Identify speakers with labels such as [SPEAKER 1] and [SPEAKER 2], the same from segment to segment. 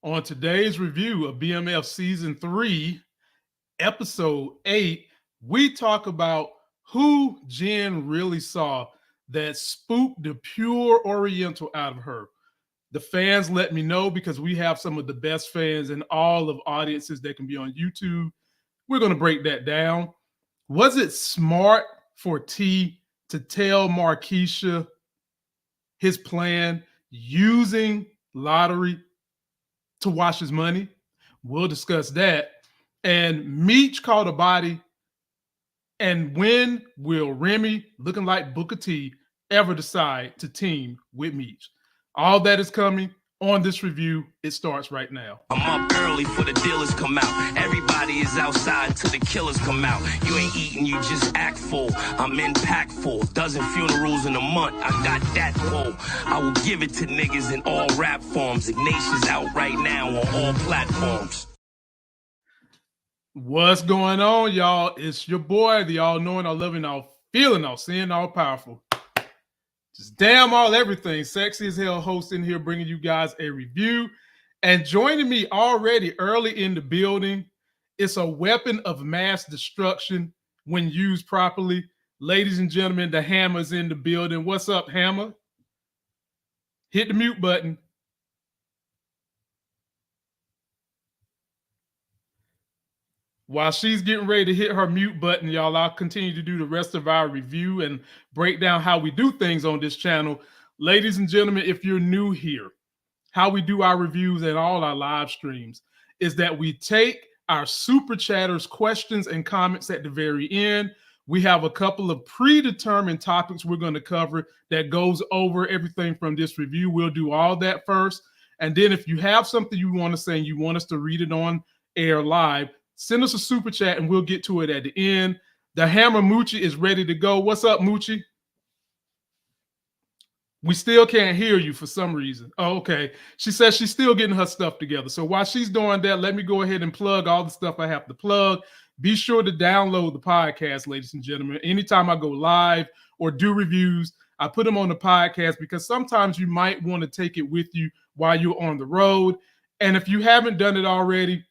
[SPEAKER 1] On today's review of BMF Season 3, Episode 8, we talk about who Jen really saw that spooked the pure Oriental out of her. The fans let me know because we have some of the best fans in all of audiences that can be on YouTube. We're going to break that down. Was it smart for T to tell Markeisha his plan using lottery to wash his money? We'll discuss that. And Meech caught a body. And when will Remy, looking like Booker T, ever decide to team with Meech? All that is coming on this review. It starts right now.
[SPEAKER 2] I'm up early for the dealers come out. Everybody is outside till the killers come out. You ain't eating, you just act full. I'm impactful. Dozen funerals in a month. I got that pull. I will give it to niggas in all rap forms. Ignatius out right now on all platforms.
[SPEAKER 1] What's going on, y'all? It's your boy, the all-knowing, all-loving, all-feeling, all-seeing, all-powerful. Just damn all everything. Sexy as hell host in here bringing you guys a review. And joining me already early in the building, it's a weapon of mass destruction when used properly. Ladies and gentlemen, the Hammer's in the building. What's up, Hammer? Hit the mute button. While she's getting ready to hit her mute button, y'all, I'll continue to do the rest of our review and break down how we do things on this channel. Ladies and gentlemen, if you're new here, how we do our reviews and all our live streams is that we take our super chatters questions and comments at the very end. We have a couple of predetermined topics we're going to cover that goes over everything from this review. We'll do all that first. And then if you have something you want to say and you want us to read it on air live, send us a super chat and we'll get to it at the end. The Hammer Moochie is ready to go. What's up, Moochie? We still can't hear you for some reason. Oh, okay. She says she's still getting her stuff together. So while she's doing that, let me go ahead and plug all the stuff I have to plug. Be sure to download the podcast, ladies and gentlemen. Anytime I go live or do reviews, I put them on the podcast because sometimes you might want to take it with you while you're on the road. And if you haven't done it already,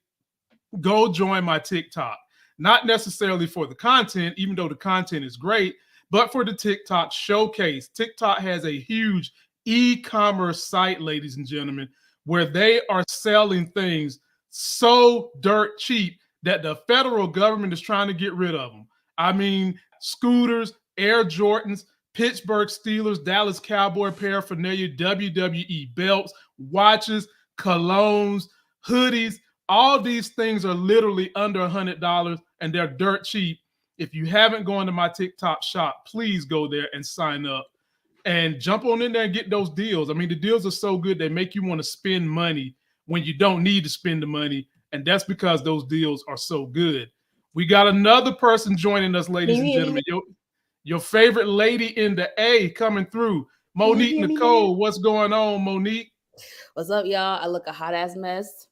[SPEAKER 1] go join my TikTok. Not necessarily for the content, even though the content is great, but for the TikTok showcase. TikTok has a huge e-commerce site, ladies and gentlemen, where they are selling things so dirt cheap that the federal government is trying to get rid of them. I mean, scooters, Air Jordans, Pittsburgh Steelers, Dallas Cowboy paraphernalia, WWE belts, watches, colognes, hoodies. All these things are literally under $100 and they're dirt cheap. If you haven't gone to my TikTok shop, please go there and sign up and jump on in there and get those deals. I mean, the deals are so good, they make you want to spend money when you don't need to spend the money. And that's because those deals are so good. We got another person joining us, ladies and gentlemen. Your favorite lady in the A coming through. Monique Nicole, what's going on, Monique?
[SPEAKER 3] What's up, y'all? I look a hot-ass mess.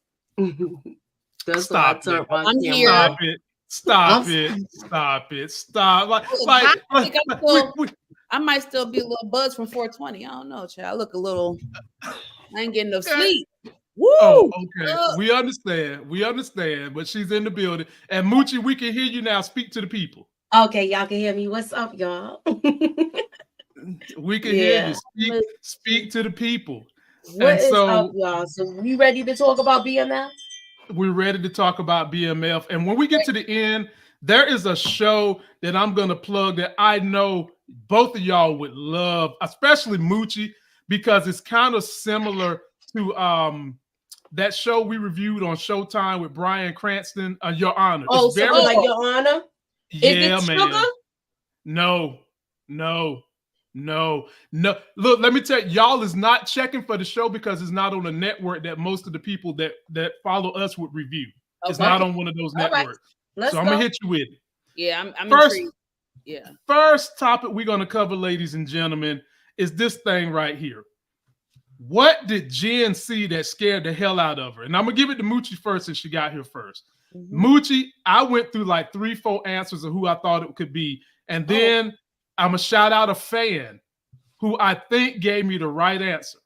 [SPEAKER 1] Stop it.
[SPEAKER 3] I'm here.
[SPEAKER 1] Stop it. Stop it. Stop it. Stop.
[SPEAKER 3] I might still be a little buzzed from 420. I don't know, child. I look a little. I ain't getting no sleep. Woo!
[SPEAKER 1] Oh, okay. We understand. We understand. But she's in the building. And Moochie, we can hear you now. Speak to the people.
[SPEAKER 4] Okay, y'all can hear me. What's up, y'all?
[SPEAKER 1] We can hear you. Speak to the people.
[SPEAKER 4] What is up, y'all? So we ready to talk about BMF?
[SPEAKER 1] We're ready to talk about BMF. And when we get to the end, there is a show that I'm going to plug that I know both of y'all would love, especially Moochie, because it's kind of similar to that show we reviewed on Showtime with Bryan Cranston, Your Honor.
[SPEAKER 4] Oh, so like Your Honor?
[SPEAKER 1] Yeah,
[SPEAKER 4] is it
[SPEAKER 1] man.
[SPEAKER 4] Sugar?
[SPEAKER 1] No. Look, let me tell you, y'all is not checking for the show because it's not on a network that most of the people that follow us would review. Okay. It's not on one of those networks. Right. So I'm gonna hit you with it.
[SPEAKER 3] Yeah, I'm intrigued. Yeah.
[SPEAKER 1] First topic we're gonna cover, ladies and gentlemen, is this thing right here. What did Jen see that scared the hell out of her? And I'm gonna give it to Moochie first since she got here first. Moochie, I went through like 3-4 answers of who I thought it could be, and then I'm gonna shout out a fan who I think gave me the right answer.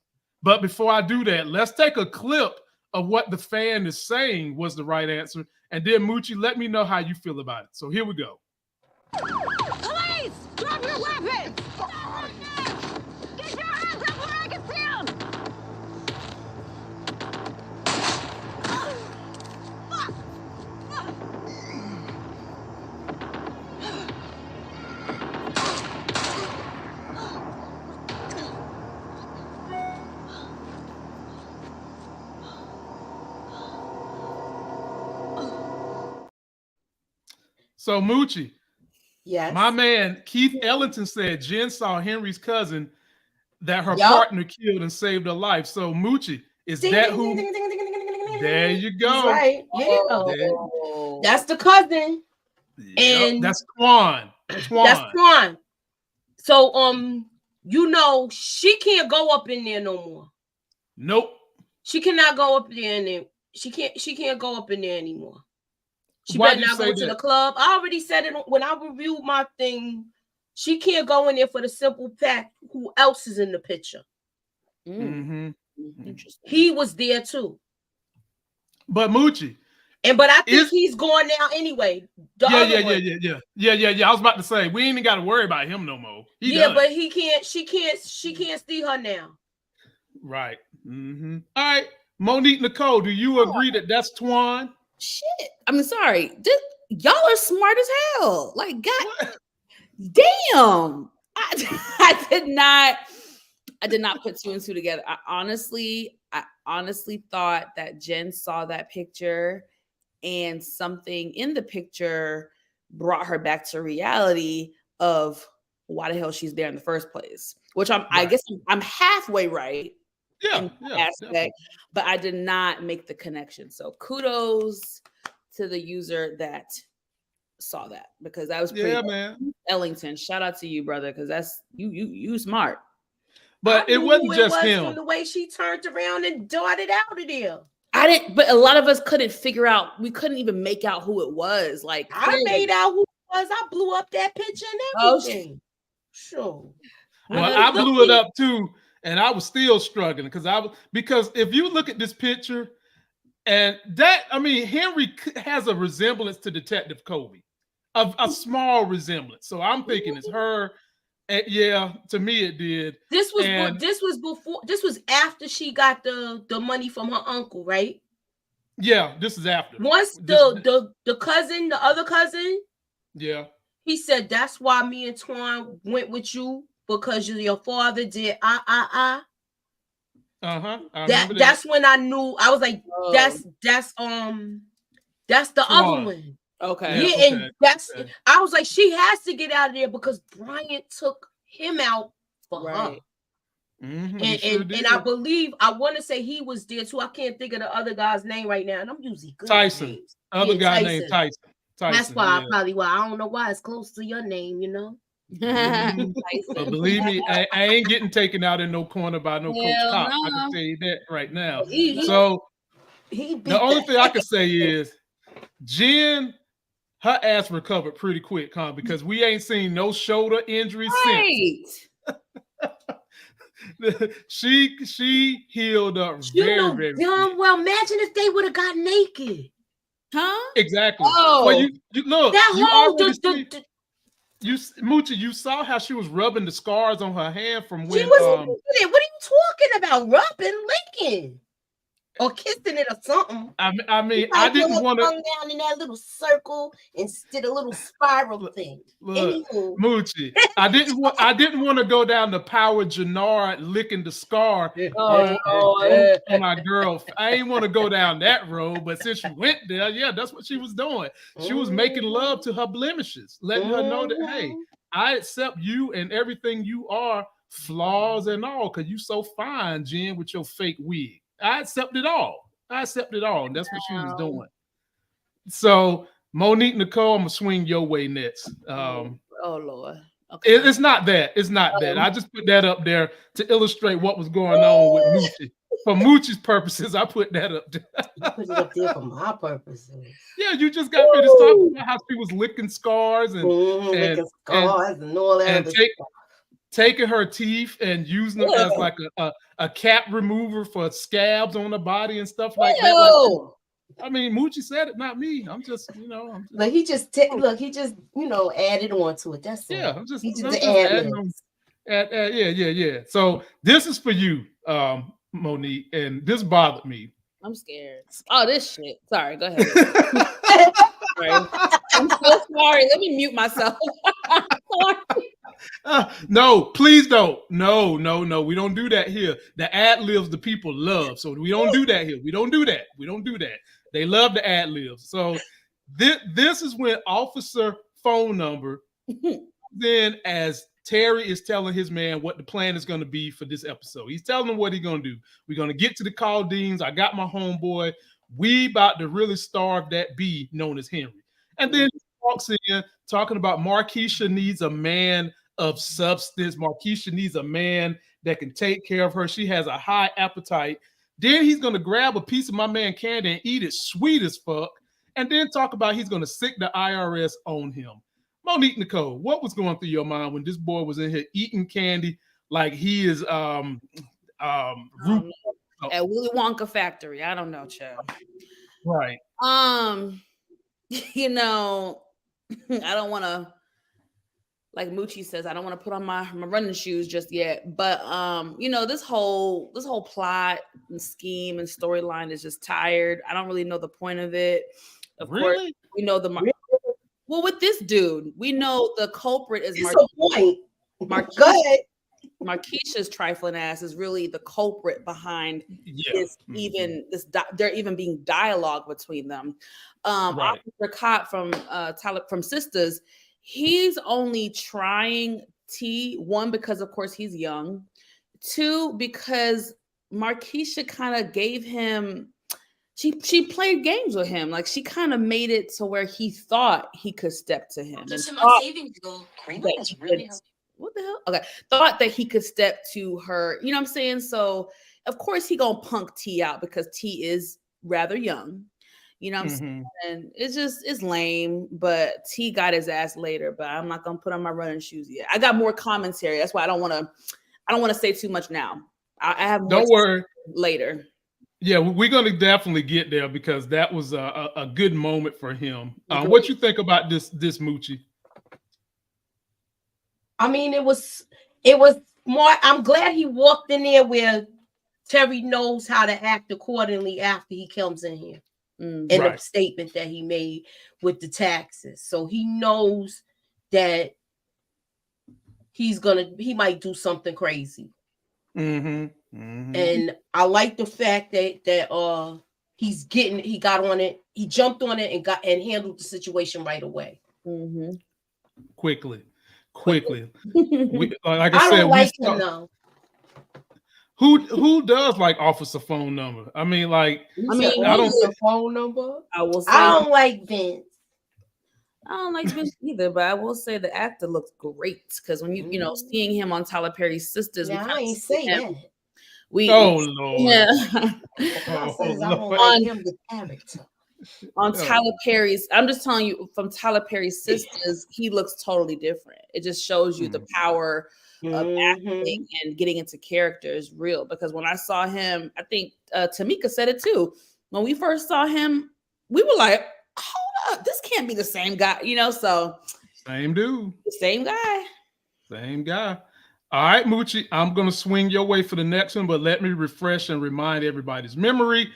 [SPEAKER 1] But before I do that, let's take a clip of what the fan is saying was the right answer. And then Moochie, let me know how you feel about it. So here we go.
[SPEAKER 5] Police! Drop your weapons! Get your hands up where I can see them!
[SPEAKER 1] So Moochie,
[SPEAKER 4] Yes.
[SPEAKER 1] my man Keith Ellington said Jen saw Henry's cousin that her partner killed and saved her life. So Moochie, is that who? There you go.
[SPEAKER 4] He's right.
[SPEAKER 3] Oh.
[SPEAKER 4] That's the cousin.
[SPEAKER 1] Yep,
[SPEAKER 4] And
[SPEAKER 1] that's Twan.
[SPEAKER 4] That's Twan. So you know, she can't go up in there no more.
[SPEAKER 1] Nope.
[SPEAKER 4] She cannot go up there and she can't go up in there anymore. She
[SPEAKER 1] Why
[SPEAKER 4] better not go to the club. I already said it when I reviewed my thing. She can't go in there for the simple fact who else is in the picture.
[SPEAKER 1] Mm-hmm.
[SPEAKER 3] Interesting.
[SPEAKER 4] He was there too.
[SPEAKER 1] But Moochie.
[SPEAKER 4] But I think he's going now anyway.
[SPEAKER 1] Yeah. I was about to say we ain't even got to worry about him no more.
[SPEAKER 4] But he can't. She can't see her now.
[SPEAKER 1] Right. Mm-hmm. All right, Monique Nicole, do you agree that that's Twan?
[SPEAKER 3] Shit. I mean, sorry. Y'all are smart as hell. Like, God damn. I did not put two and two together. I honestly thought that Jen saw that picture and something in the picture brought her back to reality of why the hell she's there in the first place. Which I guess I'm halfway right. Aspect, but I did not make the connection. So kudos to the user that saw that, because that was pretty
[SPEAKER 1] man.
[SPEAKER 3] Ellington, shout out to you, brother, because that's you smart.
[SPEAKER 1] But it wasn't just him.
[SPEAKER 4] From the way she turned around and darted out of there.
[SPEAKER 3] I didn't, but a lot of us couldn't figure out. We couldn't even make out who it was. Like
[SPEAKER 4] I made out who it was. I blew up that picture and everything. Sure.
[SPEAKER 1] Well, I blew it up too. And I was still struggling because if you look at this picture, and that, I mean, Henry has a resemblance to Detective Kobe, a small resemblance. So I'm thinking it's her. And yeah, to me it did.
[SPEAKER 4] This was after she got the money from her uncle, right?
[SPEAKER 1] Yeah, this is after.
[SPEAKER 4] Once the cousin, the other cousin, he said that's why me and Twan went with you. Because your father did That's when I knew. I was like, that's the other one.
[SPEAKER 3] Okay.
[SPEAKER 4] And I was like, she has to get out of there because Bryant took him out for her.
[SPEAKER 1] Mm-hmm,
[SPEAKER 4] and I want to say he was there too. I can't think of the other guy's name right now, and I'm using good
[SPEAKER 1] Tyson.
[SPEAKER 4] names.
[SPEAKER 1] Other guy named Tyson.
[SPEAKER 4] That's why I don't know why it's close to your name, you know.
[SPEAKER 1] But believe me, I ain't getting taken out in no corner by no Coach Cop. I can tell you that right now. The only thing I can say is Jen, her ass recovered pretty quick, huh? Because we ain't seen no shoulder injuries since. She healed up very
[SPEAKER 4] damn well. Imagine if they would have got naked,
[SPEAKER 3] huh?
[SPEAKER 1] Exactly. Well, you look
[SPEAKER 4] that whole
[SPEAKER 1] Moochie, you saw how she was rubbing the scars on her hand from when.
[SPEAKER 4] What are you talking about? Rubbing, licking, or kissing it or something?
[SPEAKER 1] I mean, I didn't want to
[SPEAKER 4] down in that little circle instead of a little spiral thing.
[SPEAKER 1] Look, Moochie, I didn't want to go down the Power Jannard licking the scar on my girl. I didn't want to go down that road, but since you went there, that's what she was doing. She was making love to her blemishes, letting her know that, hey, I accept you and everything you are, flaws and all, because you so fine, Jen, with your fake wig. I accept it all. And that's what she was doing. So Monique Nicole, I'm gonna swing your way next.
[SPEAKER 3] Oh Lord. Okay.
[SPEAKER 1] It's not that. It's not that. I just put that up there to illustrate what was going on with Moochie. For Moochie's purposes, I put that up there.
[SPEAKER 4] You put it up there for my purposes.
[SPEAKER 1] Yeah, you just got me to talk about how she was licking scars and
[SPEAKER 4] all that.
[SPEAKER 1] taking her teeth and using them as like a cap remover for scabs on the body and stuff like that. Like, I mean, Moochie said it, not me. I'm just,
[SPEAKER 4] Like he just added on to it. That's all.
[SPEAKER 1] Yeah, I'm just adding on. Yeah. So this is for you, Monique, and this bothered me.
[SPEAKER 3] I'm scared. Oh, this shit. Sorry, go ahead. Sorry. I'm so sorry. Let me mute myself.
[SPEAKER 1] No, please don't. No. We don't do that here. The ad libs the people love. So we don't do that here. We don't do that. They love the ad libs. So this is when officer phone number then as Terry is telling his man what the plan is going to be for this episode. He's telling him what he's going to do. We're going to get to the Caldines. I got my homeboy. We about to really starve that bee known as Henry. And then he walks in talking about Markeisha needs a man of substance. Markeisha needs a man that can take care of her. She has a high appetite. Then he's going to grab a piece of my man candy and eat it sweet as fuck. And then talk about he's going to sick the IRS on him. Monique Nicole, what was going through your mind when this boy was in here eating candy like he is
[SPEAKER 3] at Willy Wonka factory? I don't know, child.
[SPEAKER 1] Right.
[SPEAKER 3] I don't want to, like Moochie says, I don't want to put on my running shoes just yet. But this whole plot and scheme and storyline is just tired. I don't really know the point of it. Of course, we know well, with this dude, we know the culprit is Markeisha's trifling ass is really the culprit behind there even being dialogue between them. Officer Cott from Sisters, he's only trying T, one, because of course he's young, two, because Markeisha kind of gave him, she played games with him. Like she kind of made it to where he thought he could step to him. What the hell? Okay. Thought that he could step to her. You know what I'm saying? So of course he gonna punk T out because T is rather young. You know what I'm saying? And it's lame, but T got his ass later, but I'm not gonna put on my running shoes yet. I got more commentary. That's why I don't want to say too much now. I have more.
[SPEAKER 1] Don't worry.
[SPEAKER 3] Later.
[SPEAKER 1] Yeah, we're going to definitely get there because that was a good moment for him. What you think about this Moochie?
[SPEAKER 4] I mean, it was more. I'm glad he walked in there where Terry knows how to act accordingly after he comes in here, and the statement that he made with the taxes. So he knows that he might do something crazy. And I like the fact that he got on it, he jumped on it and handled the situation right away.
[SPEAKER 1] Quickly. Like I said,
[SPEAKER 4] don't like him though.
[SPEAKER 1] Who does like officer phone number? I mean, I don't
[SPEAKER 4] phone number.
[SPEAKER 3] I will say
[SPEAKER 4] I don't like Vince.
[SPEAKER 3] I don't like Vince either, but I will say the actor looks great because when you seeing him on Tyler Perry's Sisters,
[SPEAKER 4] I ain't say that.
[SPEAKER 1] Lord.
[SPEAKER 3] Yeah. On
[SPEAKER 1] Oh.
[SPEAKER 3] Tyler Perry's, I'm just telling you, from Tyler Perry's Sisters, he looks totally different. It just shows you the power of acting and getting into character is real. Because when I saw him, I think Tamika said it too. When we first saw him, we were like, hold up, this can't be the same guy, so
[SPEAKER 1] Same dude.
[SPEAKER 3] Same guy.
[SPEAKER 1] All right, Moochie, I'm going to swing your way for the next one, but let me refresh and remind everybody's memory.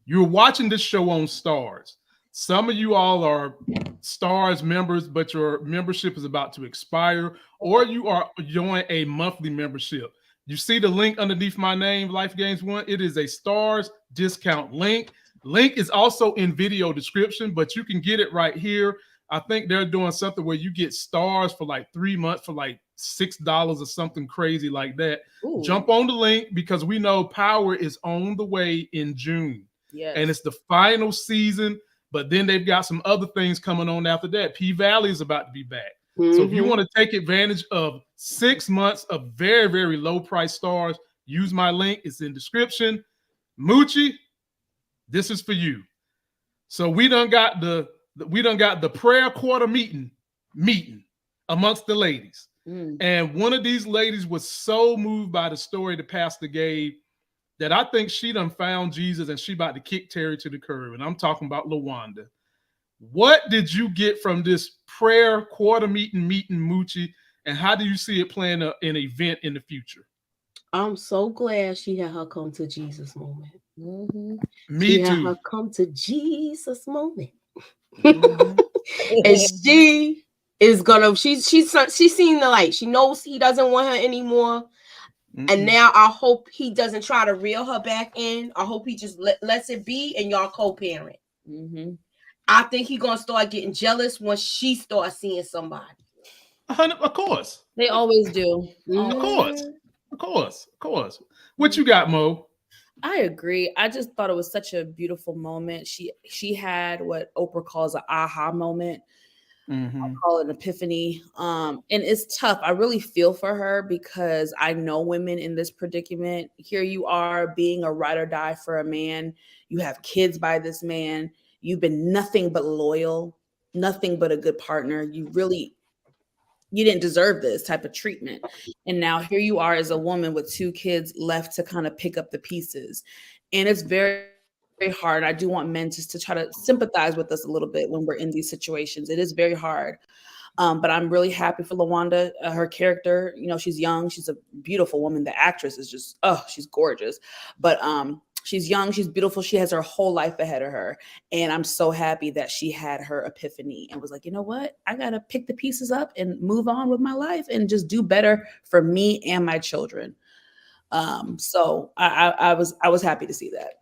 [SPEAKER 1] You're watching this show on Stars. Some of you all are Stars members, but your membership is about to expire, or you are joining a monthly membership. You see the link underneath my name, Life Gains 1. It is a Stars discount link. Link is also in video description, but you can get it right here. I think they're doing something where you get Stars for like 3 months for like $6 or something crazy like that. Ooh. Jump on the link because we know Power is on the way in June. Yes. And it's the final season, but then they've got some other things coming on after that. P-Valley is about to be back. So if you want to take advantage of 6 months of very, very low price Stars, use my link. It's in description. Moochie, this is for you. So we done got the prayer quarter meeting amongst the ladies. And one of these ladies was so moved by the story the pastor gave that I think she done found Jesus and she about to kick Terry to the curb. And I'm talking about LaWanda. What did you get from this prayer quarter meeting Moochie, and how do you see it playing an event in the future?
[SPEAKER 4] I'm so glad she had her come to Jesus moment.
[SPEAKER 1] Me
[SPEAKER 4] she
[SPEAKER 1] too.
[SPEAKER 4] Had her come to Jesus moment.
[SPEAKER 1] Mm-hmm.
[SPEAKER 4] And she is gonna. She's seen the light. She knows he doesn't want her anymore. And now I hope he doesn't try to reel her back in. I hope he just lets it be and y'all co-parent. I think he's gonna start getting jealous once she starts seeing somebody.
[SPEAKER 1] Of course.
[SPEAKER 3] They always do.
[SPEAKER 1] Of course. What you got, Mo?
[SPEAKER 3] I agree. I just thought it was such a beautiful moment. She had what Oprah calls an aha moment. I call it an epiphany. And it's tough. I really feel for her because I know women in this predicament. Here you are being a ride or die for a man. You have kids by this man. You've been nothing but loyal, nothing but a good partner. You didn't deserve this type of treatment. And now here you are as a woman with 2 kids left to kind of pick up the pieces. And it's very, very hard. I do want men just to try to sympathize with us a little bit when we're in these situations. It is very hard. But I'm really happy for LaWanda. Her character, she's young. She's a beautiful woman. The actress is just, she's gorgeous. But she's young, she's beautiful. She has her whole life ahead of her. And I'm so happy that she had her epiphany and was like, you know what? I got to pick the pieces up and move on with my life and just do better for me and my children. So I was happy to see that.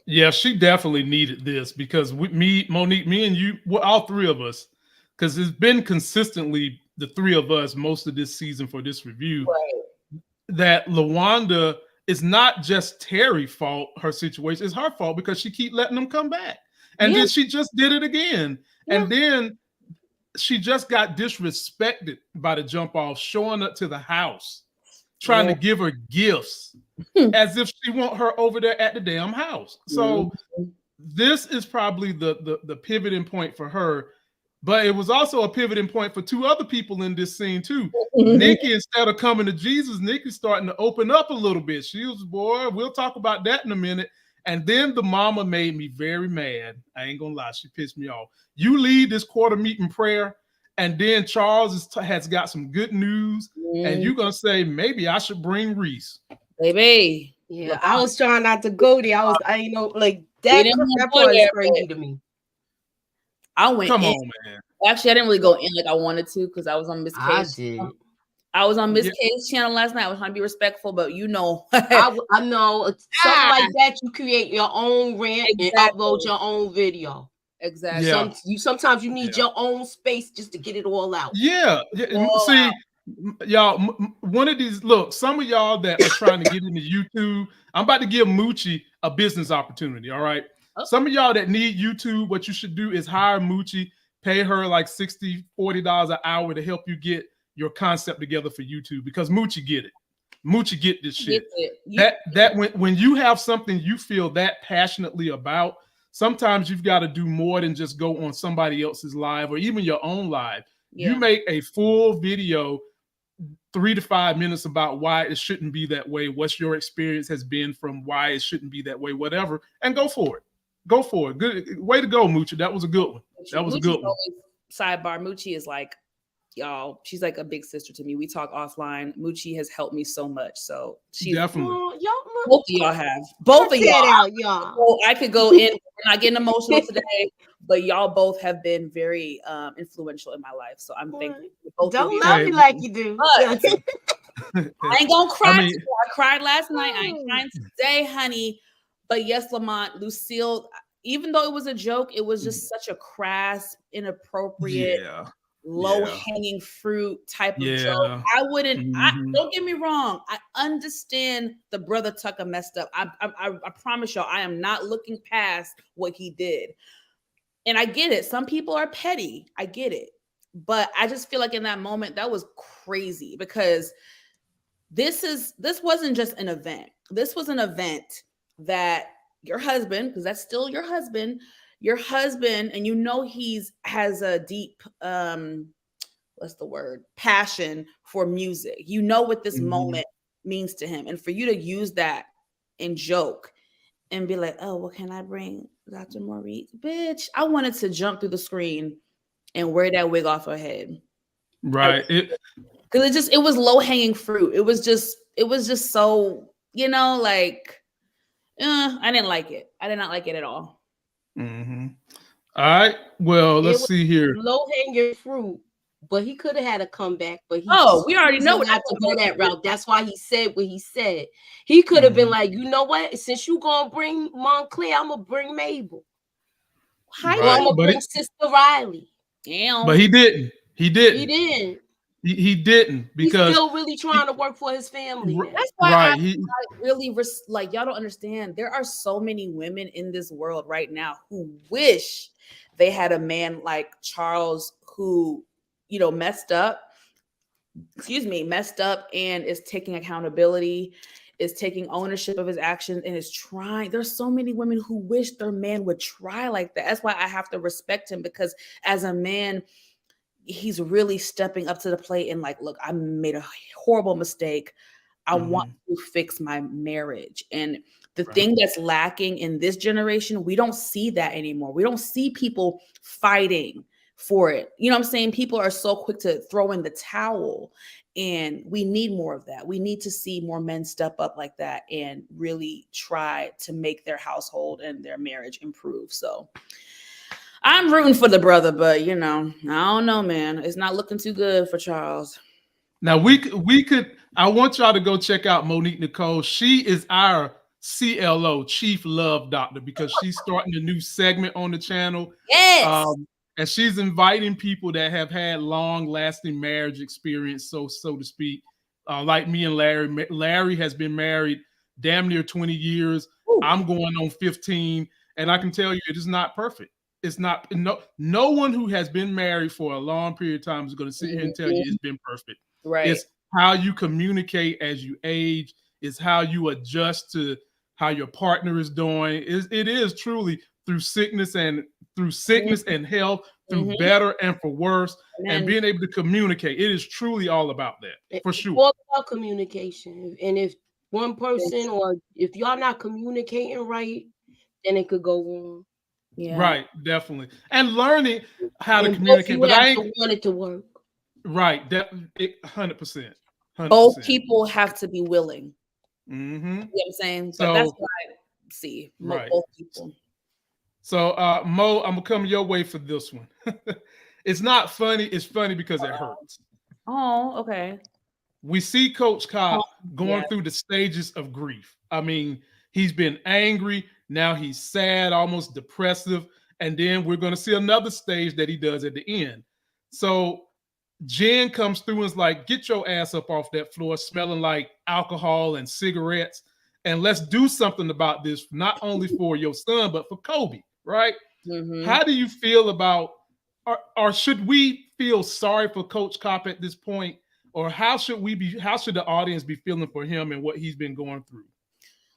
[SPEAKER 1] Yeah, she definitely needed this because me, Monique, me and you, all 3 of us, because it's been consistently the 3 of us most of this season for this review, that LaWanda, it's not just Terry's fault, her situation. It's her fault because she keep letting them come back. And then she just did it again. And then she just got disrespected by the jump off, showing up to the house, trying to give her gifts as if she want her over there at the damn house. So this is probably the pivoting point for her. But it was also a pivoting point for 2 other people in this scene too. Nikki, instead of coming to Jesus, Nikki's starting to open up a little bit. She was, boy, we'll talk about that in a minute. And then the mama made me very mad. I ain't gonna lie, she pissed me off. You lead this quarter meeting prayer, and then Charles has got some good news, and you're gonna say maybe I should bring Reese,
[SPEAKER 3] baby.
[SPEAKER 4] Yeah, I was trying not to go there. That part is crazy to me.
[SPEAKER 3] I went
[SPEAKER 1] Come
[SPEAKER 3] in.
[SPEAKER 1] on, man.
[SPEAKER 3] Actually, I didn't really go in like I wanted to because I was on Miss K's. I was on Miss K's channel last night. I was trying to be respectful, but I know
[SPEAKER 4] something like that. You create your own rant and upload your own video.
[SPEAKER 3] Exactly.
[SPEAKER 4] Sometimes you need your own space just to get it all out.
[SPEAKER 1] See, y'all, one of these, look, some of y'all that are trying to get into YouTube, I'm about to give Moochie a business opportunity. All right. Some of y'all that need YouTube, what you should do is hire Moochie, pay her like $60, $40 an hour to help you get your concept together for YouTube, because Moochie get it. Moochie get this shit. When you have something you feel that passionately about, sometimes you've got to do more than just go on somebody else's live or even your own live. You make a full video, 3 to 5 minutes, about why it shouldn't be that way, what your experience has been from why it shouldn't be that way, whatever, and go for it. Go for it. Good way to go, Moochie. That was a good one. That was a good one.
[SPEAKER 3] Sidebar, Moochie is like, y'all, she's like a big sister to me. We talk offline. Moochie has helped me so much. So she's
[SPEAKER 1] definitely.
[SPEAKER 3] Both of y'all have. Both of y'all. So I could go in. We're not getting emotional today, but y'all both have been very influential in my life. So I'm thankful.
[SPEAKER 4] Don't love me like you do.
[SPEAKER 3] I ain't gonna cry. I cried last night. I ain't crying today, honey. But yes, Lamont, Lucille, even though it was a joke, it was just such a crass, inappropriate, low-hanging fruit type of joke. I wouldn't, don't get me wrong. I understand the brother Tucker messed up. I promise y'all, I am not looking past what he did. And I get it. Some people are petty. I get it. But I just feel like in that moment, that was crazy, because this wasn't just an event. This was an event that your husband, because that's still your husband, and you know has a deep what's the word, passion for music. You know what this moment means to him. And for you to use that and joke and be like, oh, well, can I bring Dr. Maurice? Bitch, I wanted to jump through the screen and wear that wig off her head.
[SPEAKER 1] Right.
[SPEAKER 3] Because it was low-hanging fruit. It was just so, like, I didn't like it. I did not like it at all.
[SPEAKER 1] Mm-hmm. All right. Well, let's see here.
[SPEAKER 4] Low-hanging fruit. But he could have had a comeback, but
[SPEAKER 3] we already know
[SPEAKER 4] not to go that route. That's why he said what he said. He could have been like, you know what? Since you gonna bring Montclair, I'm gonna bring Mabel.
[SPEAKER 3] Right.
[SPEAKER 4] I'm gonna bring Sister Riley.
[SPEAKER 3] Damn.
[SPEAKER 1] But he didn't.
[SPEAKER 4] He didn't because he's still really trying to work for his family.
[SPEAKER 3] That's why I really like, y'all don't understand. There are so many women in this world right now who wish they had a man like Charles who, messed up and is taking accountability, is taking ownership of his actions, and is trying. There's so many women who wish their man would try like that. That's why I have to respect him, because as a man, he's really stepping up to the plate and like, look, I made a horrible mistake. I want to fix my marriage. And the thing that's lacking in this generation, we don't see that anymore. We don't see people fighting for it. You know what I'm saying? People are so quick to throw in the towel, and we need more of that. We need to see more men step up like that and really try to make their household and their marriage improve. So I'm rooting for the brother, but I don't know, man. It's not looking too good for Charles.
[SPEAKER 1] Now we could. I want y'all to go check out Monique Nicole. She is our CLO, Chief Love Doctor, because she's starting a new segment on the channel.
[SPEAKER 3] Yes.
[SPEAKER 1] And she's inviting people that have had long-lasting marriage experience, so to speak, like me and Larry. Larry has been married damn near 20 years. Ooh. I'm going on 15, and I can tell you it is not perfect. It's not. No one who has been married for a long period of time is going to sit here and tell you it's been perfect.
[SPEAKER 3] Right.
[SPEAKER 1] It's how you communicate as you age. It's how you adjust to how your partner is doing. It is truly through sickness and health, through better and for worse, and being able to communicate. It is truly all about that, for sure.
[SPEAKER 4] It's all about communication. And if one person or if y'all not communicating right, then it could go wrong.
[SPEAKER 3] Yeah.
[SPEAKER 1] Right, definitely. And learning how to communicate, but I ain't
[SPEAKER 4] want it to work.
[SPEAKER 1] Right, that 100%.
[SPEAKER 3] Both people have to be willing.
[SPEAKER 1] Mm-hmm.
[SPEAKER 3] You know what I'm saying? So that's what I see.
[SPEAKER 1] Right.
[SPEAKER 3] Both people.
[SPEAKER 1] So Mo, I'm gonna come your way for this one. It's not funny, it's funny because it hurts.
[SPEAKER 3] Oh, okay.
[SPEAKER 1] We see Coach Cobb going through the stages of grief. I mean, he's been angry, now he's sad, almost depressive, and then we're gonna see another stage that he does at the end. So Jen comes through and is like, get your ass up off that floor smelling like alcohol and cigarettes, and let's do something about this, not only for your son, but for Kobe, right? Mm-hmm. How do you feel about, or should we feel sorry for Coach Kopp at this point? Or how should the audience be feeling for him and what he's been going through?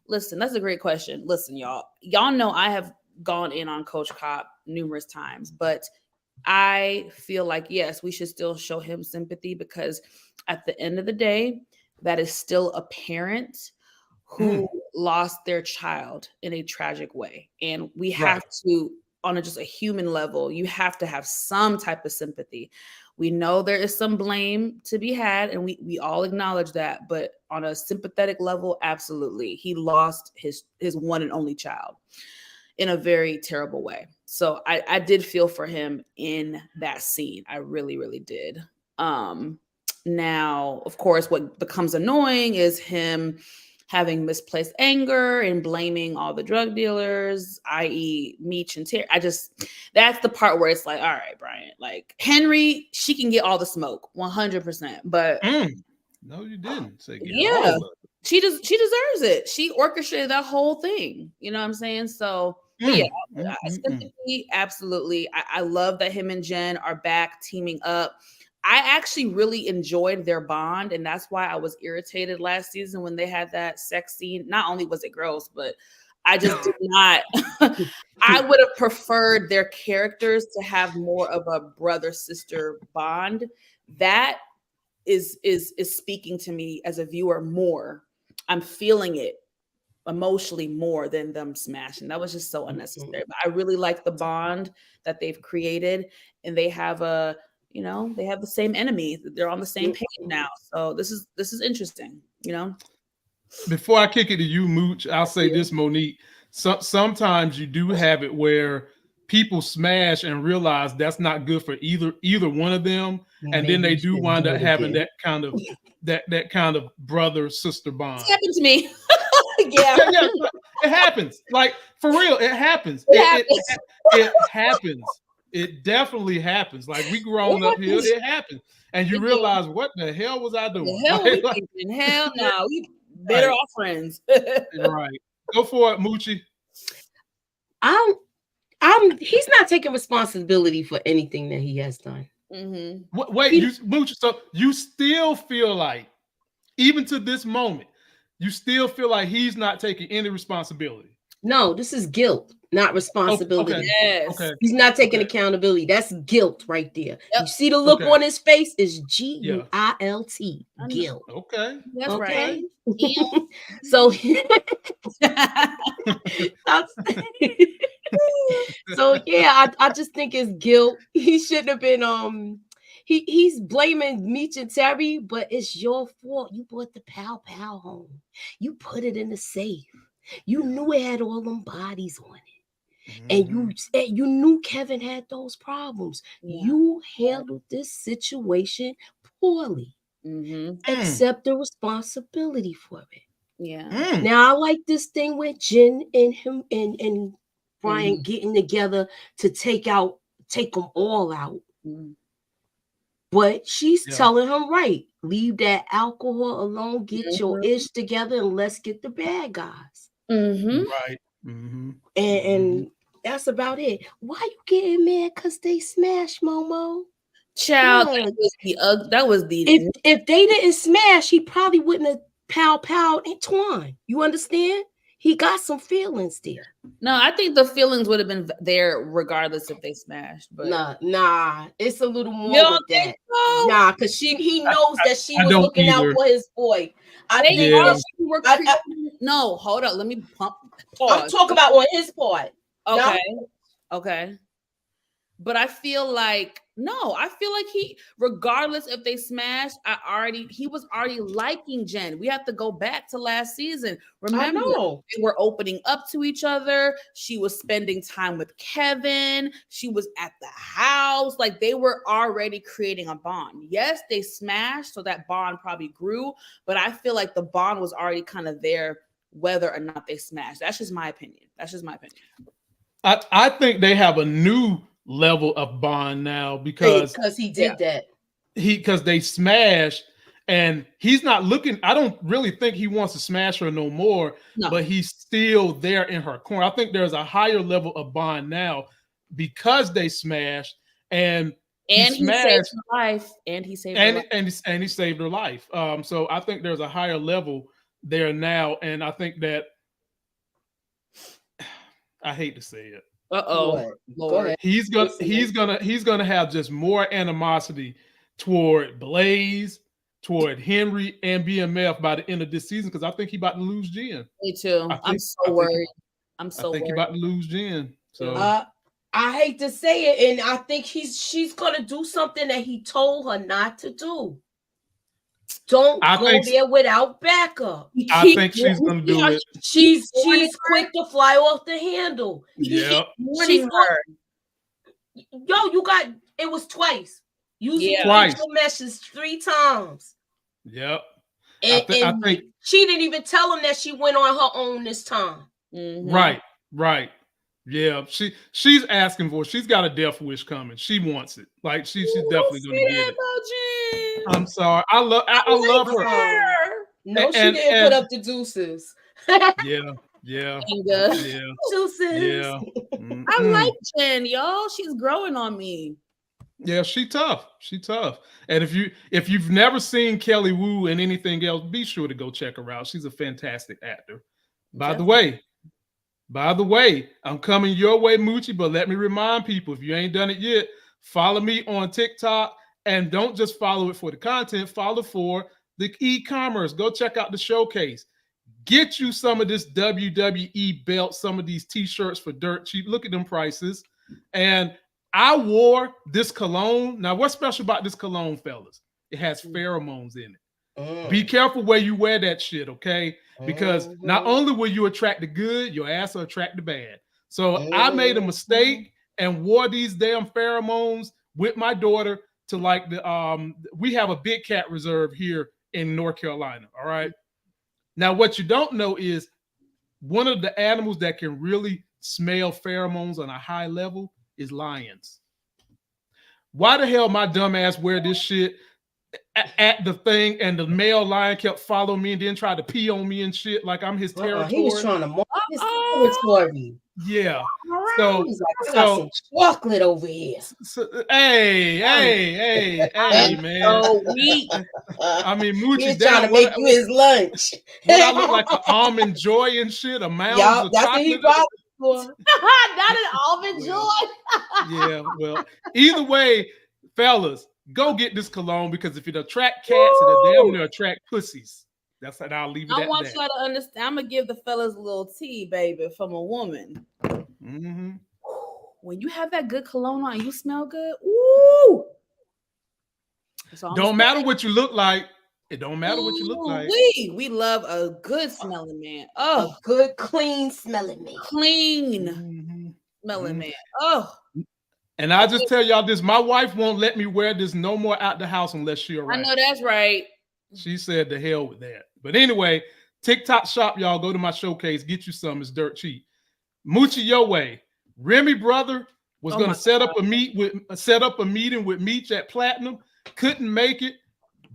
[SPEAKER 3] Listen, that's a great question. Listen, y'all know I have gone in on Coach Kopp numerous times, but I feel like, yes, we should still show him sympathy, because at the end of the day, that is still a parent who lost their child in a tragic way. And we have to, on just a human level, you have to have some type of sympathy. We know there is some blame to be had, and we all acknowledge that. But on a sympathetic level, absolutely. He lost his one and only child in a very terrible way. So I did feel for him in that scene. I really, really did. Now, of course, what becomes annoying is him having misplaced anger and blaming all the drug dealers, i.e. Meech and Terry. That's the part where it's like, all right, Brian, like Henry, she can get all the smoke 100%, but
[SPEAKER 1] no, you didn't say
[SPEAKER 3] she deserves it. She orchestrated that whole thing. You know what I'm saying? So sympathy, absolutely. I love that him and Jen are back teaming up. I actually really enjoyed their bond, and that's why I was irritated last season when they had that sex scene. Not only was it gross, but I just did not. I would have preferred their characters to have more of a brother-sister bond. That is speaking to me as a viewer more. I'm feeling it emotionally more than them smashing. That was just so unnecessary. But I really like the bond that they've created, and they have they have the same enemy. They're on the same page now. So this is interesting,
[SPEAKER 1] Before I kick it to you, Mooch, I'll say this, Monique. Sometimes you do have it where people smash and realize that's not good for either one of them, and then they do wind up having that kind of brother sister bond.
[SPEAKER 3] It's happened to me. Yeah,
[SPEAKER 1] it happens. Like for real, it happens. It happens. It definitely happens. Like we grown up here, it happens, and you realize what the hell was I doing?
[SPEAKER 3] Hell no, we better off friends.
[SPEAKER 1] Right. Go for it, Moochie.
[SPEAKER 4] He's not taking responsibility for anything that he has done.
[SPEAKER 1] Wait, Moochie, so you still feel like, even to this moment, you still feel like he's not taking any responsibility?
[SPEAKER 4] No, this is guilt, not responsibility.
[SPEAKER 1] Okay.
[SPEAKER 3] Yes.
[SPEAKER 1] Okay.
[SPEAKER 4] He's not taking accountability. That's guilt right there. Yep. You see the look on his face is GUILT. Guilt.
[SPEAKER 1] Okay.
[SPEAKER 3] That's right.
[SPEAKER 4] So so yeah, I just think it's guilt. He shouldn't have been he's blaming Meech and Terry, but it's your fault. You brought the pow home. You put it in the safe. You knew it had all them bodies on it. And you knew Kevin had those problems. Yeah. You handled this situation poorly. Accept the responsibility for it.
[SPEAKER 3] Yeah.
[SPEAKER 4] Now I like this thing with Jen and him and Brian getting together to take them all out. But she's telling him, right, leave that alcohol alone, get your ish together, and let's get the bad guys.
[SPEAKER 1] Right.
[SPEAKER 4] And that's about it. Why you getting mad because they smashed, Momo?
[SPEAKER 3] Child, that was the
[SPEAKER 4] if they didn't smash, he probably wouldn't have powed and Twan. You understand? He got some feelings there.
[SPEAKER 3] No, I think the feelings would have been there regardless if they smashed. But
[SPEAKER 4] nah, it's a little more with that. So? Nah, because he knows that she was looking out for his boy.
[SPEAKER 3] No, hold up. Let me pause.
[SPEAKER 4] I'm talking about on his part.
[SPEAKER 3] Okay. Okay. But I feel like he, regardless if they smashed, he was already liking Jen. We have to go back to last season. Remember, they were opening up to each other. She was spending time with Kevin. She was at the house. Like they were already creating a bond. Yes, they smashed, so that bond probably grew. But I feel like the bond was already kind of there, whether or not they smashed. That's just my opinion.
[SPEAKER 1] I think they have a new level of bond now because
[SPEAKER 4] he did that.
[SPEAKER 1] Because they smashed and he's not looking. I don't really think he wants to smash her no more, but he's still there in her corner. I think there's a higher level of bond now because they smashed and he saved her
[SPEAKER 3] life. And he saved her life.
[SPEAKER 1] And he saved her life. So I think there's a higher level there now, and I think that I hate to say it.
[SPEAKER 3] Lord.
[SPEAKER 1] He's gonna have just more animosity toward Blaze, toward Henry, and BMF by the end of this season because I think he's about to lose Jen.
[SPEAKER 3] Me too. I'm so worried. I think
[SPEAKER 1] he's about to lose Jen. So
[SPEAKER 4] I hate to say it, and I think she's gonna do something that he told her not to do. Don't go there without backup.
[SPEAKER 1] I think she's gonna do it.
[SPEAKER 4] She's quick to fly off the handle.
[SPEAKER 1] Yep.
[SPEAKER 4] You got it was twice. Using
[SPEAKER 1] twice.
[SPEAKER 4] Message 3 times.
[SPEAKER 1] Yep.
[SPEAKER 4] And I think she didn't even tell him that she went on her own this time.
[SPEAKER 1] Right. Yeah, she's asking for it. She's got a death wish coming. She wants it. Like she's definitely gonna get it. I'm sorry. I love her.
[SPEAKER 4] No, she didn't put up the deuces.
[SPEAKER 1] Yeah.
[SPEAKER 4] Deuces.
[SPEAKER 1] Yeah.
[SPEAKER 3] I like Jen, y'all. She's growing on me.
[SPEAKER 1] Yeah, she tough. And if you've never seen Kelly Wu and anything else, be sure to go check her out. She's a fantastic actor. By the way, By the way, I'm coming your way, Moochie, but let me remind people, if you ain't done it yet, follow me on TikTok, and don't just follow it for the content, follow for the e-commerce. Go check out the showcase. Get you some of this WWE belt, some of these t-shirts for dirt cheap. Look at them prices. And I wore this cologne. Now, what's special about this cologne, fellas? It has pheromones in it. Be careful where you wear that shit, okay? Because not only will you attract the good, your ass will attract the bad. So I made a mistake and wore these damn pheromones with my daughter to like the we have a big cat reserve here in North Carolina. All right. Now, what you don't know is one of the animals that can really smell pheromones on a high level is lions. Why the hell my dumb ass wear this shit at the thing, and the male lion kept following me and then tried to pee on me and shit like I'm his territory?
[SPEAKER 4] He was trying to mark his territory.
[SPEAKER 1] Yeah.
[SPEAKER 3] Right.
[SPEAKER 1] So,
[SPEAKER 4] He's like, I got some chocolate over here.
[SPEAKER 1] Hey, man.
[SPEAKER 3] So weak.
[SPEAKER 1] I mean, Moochie,
[SPEAKER 4] He's trying to make you his lunch.
[SPEAKER 1] What I look like an almond joy and shit, a mound of
[SPEAKER 4] That's
[SPEAKER 1] chocolate.
[SPEAKER 4] what he brought for.
[SPEAKER 3] Not an almond joy.
[SPEAKER 1] Yeah, well, either way, fellas, go get this cologne, because if it attract cats, it'll damn near attract pussies. That's what I'll leave it at.
[SPEAKER 3] I want y'all to understand. I'm gonna give the fellas a little tea, baby, from a woman. When you have that good cologne on and you smell good, ooh.
[SPEAKER 1] Don't matter what you look like. It don't matter what you look like.
[SPEAKER 3] We love a good smelling man. Oh,
[SPEAKER 4] a good, clean smelling man.
[SPEAKER 3] Clean smelling man. Oh.
[SPEAKER 1] And I just tell y'all this: my wife won't let me wear this no more out the house unless she arrives.
[SPEAKER 3] I know that's right.
[SPEAKER 1] She said the hell with that. But anyway, TikTok shop, y'all. Go to my showcase. Get you some. It's dirt cheap. Moochie your way. Remy brother was gonna set up a meeting with Meech at Platinum. Couldn't make it.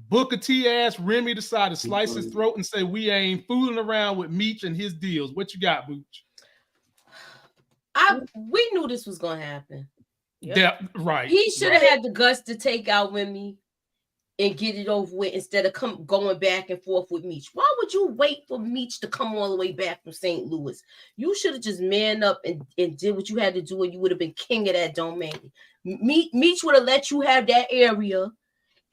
[SPEAKER 1] Booker T ass Remy decided to slice his throat and say we ain't fooling around with Meech and his deals. What you got, Mooch?
[SPEAKER 4] We knew this was gonna happen.
[SPEAKER 1] Yep. Yeah, right.
[SPEAKER 4] He should have had the guts to take out Remy and get it over with instead of going back and forth with Meech. Why would you wait for Meech to come all the way back from St. Louis? You should have just manned up and did what you had to do, and you would have been king of that domain. Meech would have let you have that area,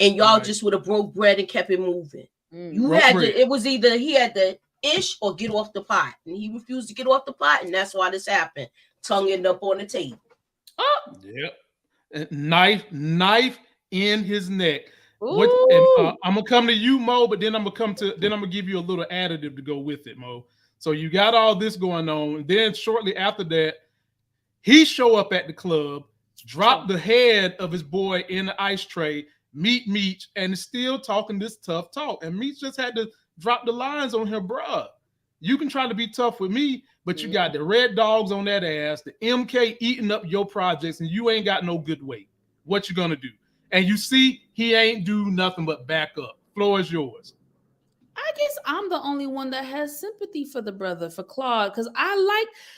[SPEAKER 4] and y'all just would have broke bread and kept it moving. You had to. It was either he had to ish or get off the pot, and he refused to get off the pot, and that's why this happened. Tongue ended up on the table. Oh,
[SPEAKER 1] yep. Knife in his neck. What? And, I'm gonna come to you, Mo, but then I'm gonna give you a little additive to go with it, Mo. So you got all this going on, and then shortly after that, he show up at the club, drop the head of his boy in the ice tray, meet Meech, and is still talking this tough talk. And Meech just had to drop the lines on him, bruh. You can try to be tough with me, but you got the red dogs on that ass, the MK eating up your projects, and you ain't got no good weight. What you gonna do? And you see, he ain't do nothing but back up. Floor is yours.
[SPEAKER 3] I guess I'm the only one that has sympathy for the brother, for Claude, because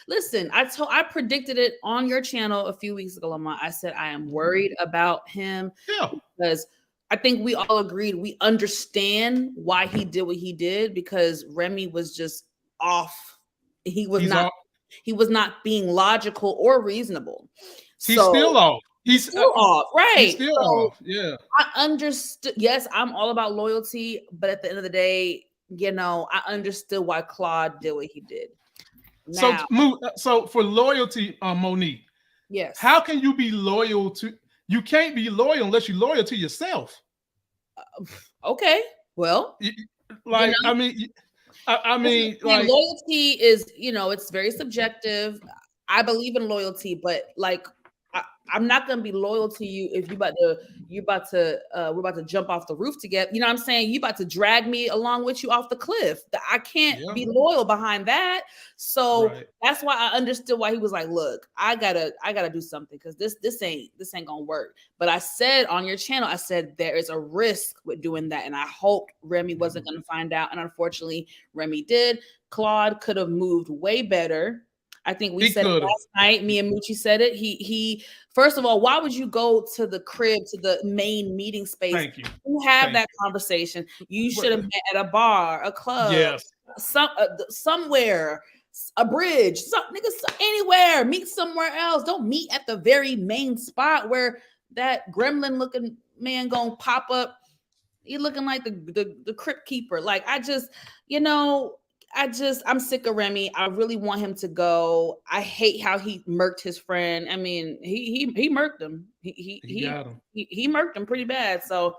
[SPEAKER 3] listen, I predicted it on your channel a few weeks ago, Lamont. I said I am worried about him because I think we all agreed we understand why he did what he did, because Remy was just off. He was not being logical or reasonable.
[SPEAKER 1] He's still off.
[SPEAKER 3] He's still off, right?
[SPEAKER 1] He's still off. Yeah.
[SPEAKER 3] I understood. Yes, I'm all about loyalty, but at the end of the day, I understood why Claude did what he did. Now,
[SPEAKER 1] so for loyalty, Monique.
[SPEAKER 3] Yes.
[SPEAKER 1] How can you be loyal to? You can't be loyal unless you're loyal to yourself.
[SPEAKER 3] Okay. Well,
[SPEAKER 1] I mean,
[SPEAKER 3] loyalty is, it's very subjective. I believe in loyalty, but I'm not gonna be loyal to you if we're about to jump off the roof together. You know what I'm saying? You about to drag me along with you off the cliff. I can't be loyal behind that. So that's why I understood why he was like, look, I gotta do something, because this ain't gonna work. But I said on your channel, I said there is a risk with doing that, and I hoped Remy wasn't gonna find out. And unfortunately, Remy did. Claude could have moved way better. I think we said it last night. Me and Moochie said it. He first of all, why would you go to the crib, to the main meeting space?
[SPEAKER 1] Thank you.
[SPEAKER 3] Who have that conversation? You should have met at a bar, a club, somewhere a bridge, anywhere, meet somewhere else. Don't meet at the very main spot where that gremlin looking man gonna pop up. He looking like the crypt keeper. Like I'm sick of Remy. I really want him to go. I hate how he murked his friend. I mean, he murked him. He got him. He murked him pretty bad. So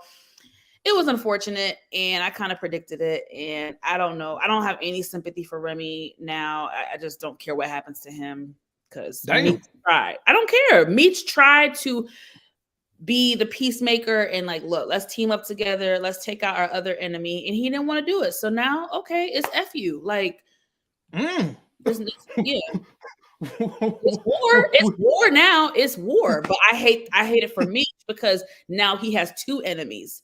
[SPEAKER 3] it was unfortunate, and I kind of predicted it. And I don't know. I don't have any sympathy for Remy now. I just don't care what happens to him because Meech tried. I don't care. Meech tried to be the peacemaker and like, look, let's team up together. Let's take out our other enemy. And he didn't want to do it. So now, okay, it's F you. Like, yeah. It's war. It's war now. It's war. But I hate it for Meech because now he has two enemies.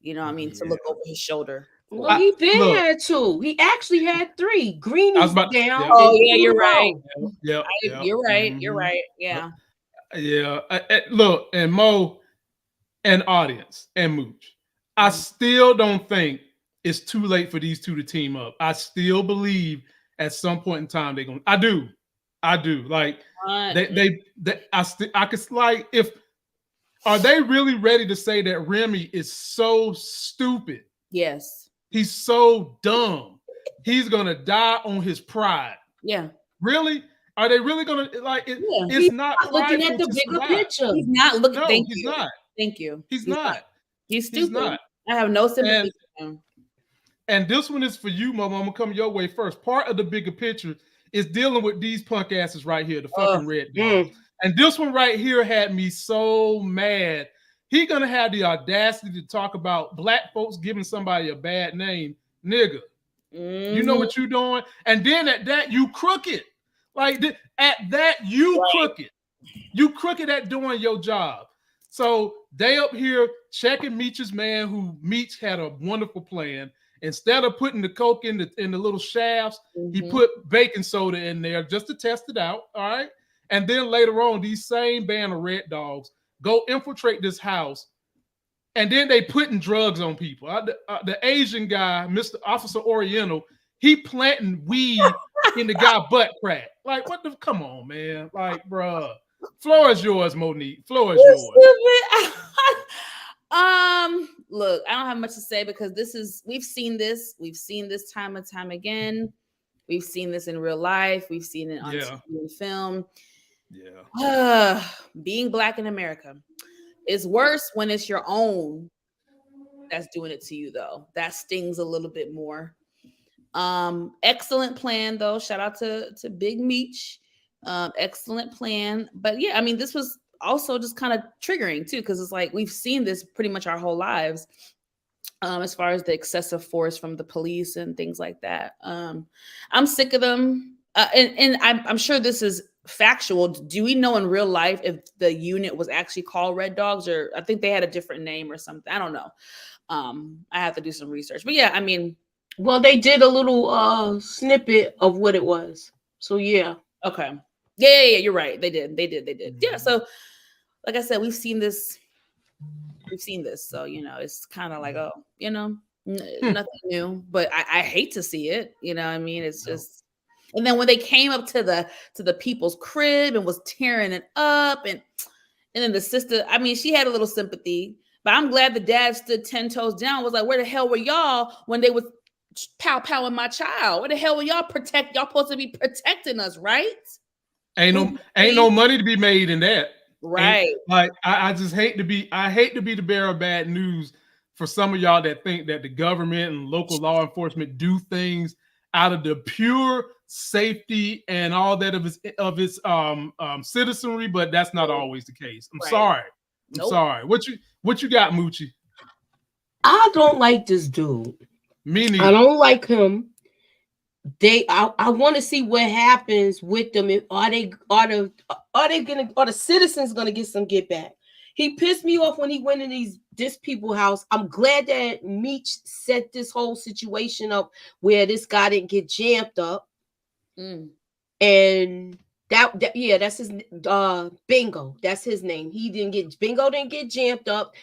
[SPEAKER 3] You know what I mean? To look over his shoulder.
[SPEAKER 4] Well, he had two. He actually had three. Greenie's down.
[SPEAKER 3] Yeah. Oh, yeah, you're right. Yeah. You're right. You're right. Yeah.
[SPEAKER 1] Yeah. Look, and Mo and audience and Mooch, I still don't think it's too late for these two to team up. I still believe at some point in time they're going to. I do. Like, I could, like, if, are they really ready to say that Remy is so stupid?
[SPEAKER 3] Yes.
[SPEAKER 1] He's so dumb. He's going to die on his pride.
[SPEAKER 3] Yeah.
[SPEAKER 1] Really? Are they really going to, like, it's not
[SPEAKER 4] looking at the bigger picture.
[SPEAKER 3] He's not looking.
[SPEAKER 1] No,
[SPEAKER 3] thank
[SPEAKER 1] he's
[SPEAKER 3] you.
[SPEAKER 1] not.
[SPEAKER 3] Thank you.
[SPEAKER 1] He's not.
[SPEAKER 3] He's stupid.
[SPEAKER 1] He's not.
[SPEAKER 3] I have no sympathy for him.
[SPEAKER 1] And this one is for you, Mama. I'm going to come your way first. Part of the bigger picture is dealing with these punk asses right here, the fucking red dogs. And this one right here had me so mad. He gonna have the audacity to talk about black folks giving somebody a bad name. Nigga, you know what you doing? And then at that, you crooked. Like, at that, you crooked. You crooked at doing your job. So they up here checking Meech's man, who Meech had a wonderful plan. Instead of putting the coke in the little shafts, he put baking soda in there just to test it out. All right. And then later on, these same band of red dogs go infiltrate this house. And then they putting drugs on people. The Asian guy, Mr. Officer Oriental, he planting weed in the guy butt crack. Like, what the, come on, man. Like, bruh. Floor is yours, Monique. Floor is yours.
[SPEAKER 3] Look, I don't have much to say because we've seen this time and time again. We've seen this in real life. We've seen it on TV and film. Yeah. Being black in America is worse when it's your own that's doing it to you, though. That stings a little bit more. Excellent plan, though. Shout out to Big Meech. Excellent plan. But yeah, I mean, this was also just kind of triggering too, because it's like we've seen this pretty much our whole lives, as far as the excessive force from the police and things like that. I'm sick of them, and I'm sure this is factual. Do we know in real life if the unit was actually called Red Dogs, or I think they had a different name or something? I don't know. I have to do some research, but yeah, I mean,
[SPEAKER 4] well, they did a little snippet of what it was, so yeah.
[SPEAKER 3] Okay. Yeah, you're right. They did. Yeah. So, like I said, we've seen this. So, it's kind of like, oh, nothing new, but I hate to see it. You know what I mean? It's just, and then when they came up to the people's crib and was tearing it up, and then the sister, I mean, she had a little sympathy, but I'm glad the dad stood 10 toes down, was like, where the hell were y'all when they was pow-powing my child? Where the hell were y'all Y'all supposed to be protecting us, right?
[SPEAKER 1] Ain't no money to be made in that.
[SPEAKER 3] Right.
[SPEAKER 1] Like, I just hate to be the bearer of bad news for some of y'all that think that the government and local law enforcement do things out of the pure safety and all that of its citizenry, but that's not always the case. I'm sorry. I'm sorry. What you got, Moochie?
[SPEAKER 4] I don't like this dude.
[SPEAKER 1] Me neither.
[SPEAKER 4] I don't like him. I want to see what happens with them. Are the citizens gonna get some get back? He pissed me off when he went in this people's house. I'm glad that Meech set this whole situation up where this guy didn't get jammed up. And that's his Bingo. That's his name. Bingo didn't get jammed up.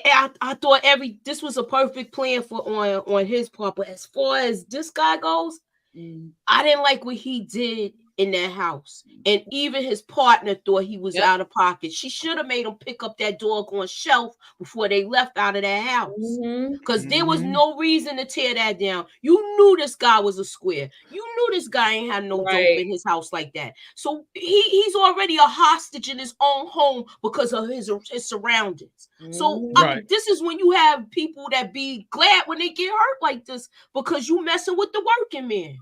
[SPEAKER 4] I thought this was a perfect plan for on his part. But as far as this guy goes, I didn't like what he did in that house. And even his partner thought he was out of pocket. She should have made him pick up that doggone shelf before they left out of that house. Because there was no reason to tear that down. You knew this guy was a square. You knew this guy ain't had no dope in his house like that. So he's already a hostage in his own home because of his surroundings. So this is when you have people that be glad when they get hurt like this because you messing with the working man.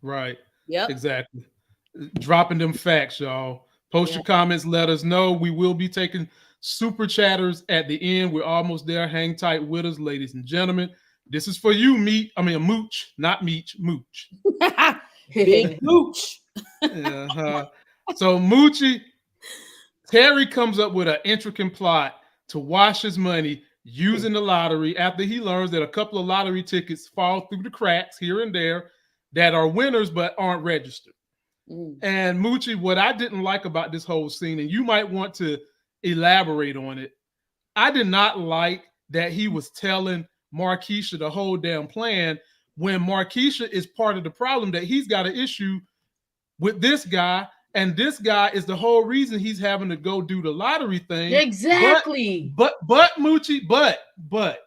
[SPEAKER 1] Right. Yep. Exactly. Dropping them facts, y'all. Post your comments. Let us know. We will be taking super chatters at the end. We're almost there. Hang tight with us, ladies and gentlemen. This is for you, Mooch, not Meech, Mooch.
[SPEAKER 3] Big Mooch.
[SPEAKER 1] So Moochie, Terry comes up with an intricate plot to wash his money using the lottery after he learns that a couple of lottery tickets fall through the cracks here and there that are winners but aren't registered. And Moochie, what I didn't like about this whole scene, and you might want to elaborate on it, I did not like that he was telling Marquisha the whole damn plan when Marquisha is part of the problem, that he's got an issue with this guy, and this guy is the whole reason he's having to go do the lottery thing.
[SPEAKER 4] Exactly.
[SPEAKER 1] But Moochie, but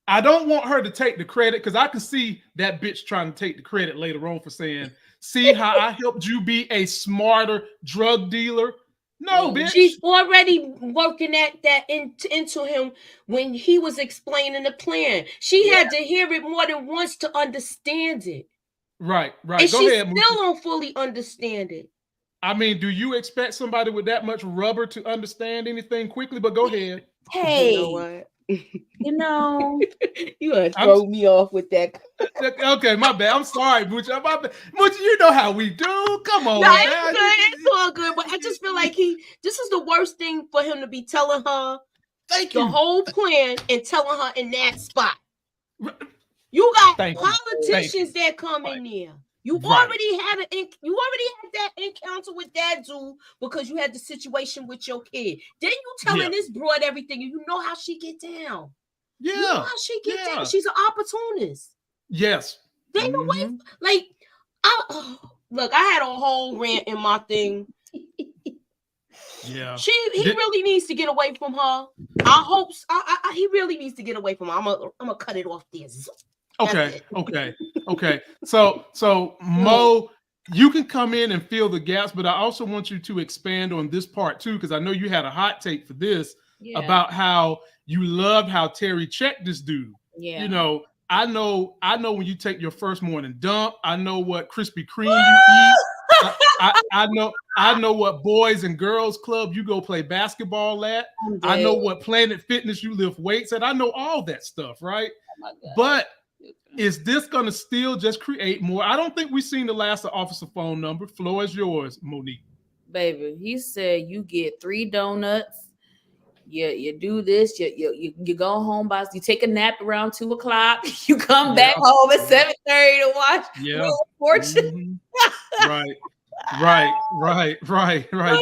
[SPEAKER 1] I don't want her to take the credit because I can see that bitch trying to take the credit later on for saying, see how I helped you be a smarter drug dealer. No, bitch.
[SPEAKER 4] She's already working that into him when he was explaining the plan. She had to hear it more than once to understand it.
[SPEAKER 1] Right.
[SPEAKER 4] And she still don't fully understand it.
[SPEAKER 1] I mean, do you expect somebody with that much rubber to understand anything quickly? But go ahead.
[SPEAKER 3] Hey,
[SPEAKER 4] you know what?
[SPEAKER 3] You know,
[SPEAKER 4] you gonna throw me off with that.
[SPEAKER 1] Okay, my bad. I'm sorry, Moochie. Moochie, you know how we do. Come on,
[SPEAKER 4] no, it's all good. But I just feel like this is the worst thing for him to be telling her the whole plan and telling her in that spot. You got politicians that come in there. You already had that encounter with that dude because you had the situation with your kid. Then you telling this broad everything, and you know how she get down.
[SPEAKER 1] Yeah,
[SPEAKER 4] you know how she get down. She's an opportunist.
[SPEAKER 1] Yes.
[SPEAKER 4] They know like, look, I had a whole rant in my thing.
[SPEAKER 1] Yeah,
[SPEAKER 4] he really needs to get away from her. I hope he really needs to get away from her. I'm gonna cut it off there. Okay. So Mo, you can come in and fill the gaps, but I also want you to expand on this part too, because I know you had a hot take for this about how you loved how Terry checked this dude. Yeah. You know, I know when you take your first morning dump, I know what Krispy Kreme you eat. I know what boys and girls club you go play basketball at. I know what Planet Fitness you lift weights at. I know all that stuff, right? But is this going to still just create more? I don't think we've seen the last officer phone number. Floor is yours, Monique.
[SPEAKER 3] Baby, he said you get 3 donuts. You do this. You go home you take a nap around 2 o'clock. You come back home at 7:30 to watch Wheel of Fortune.
[SPEAKER 1] Right.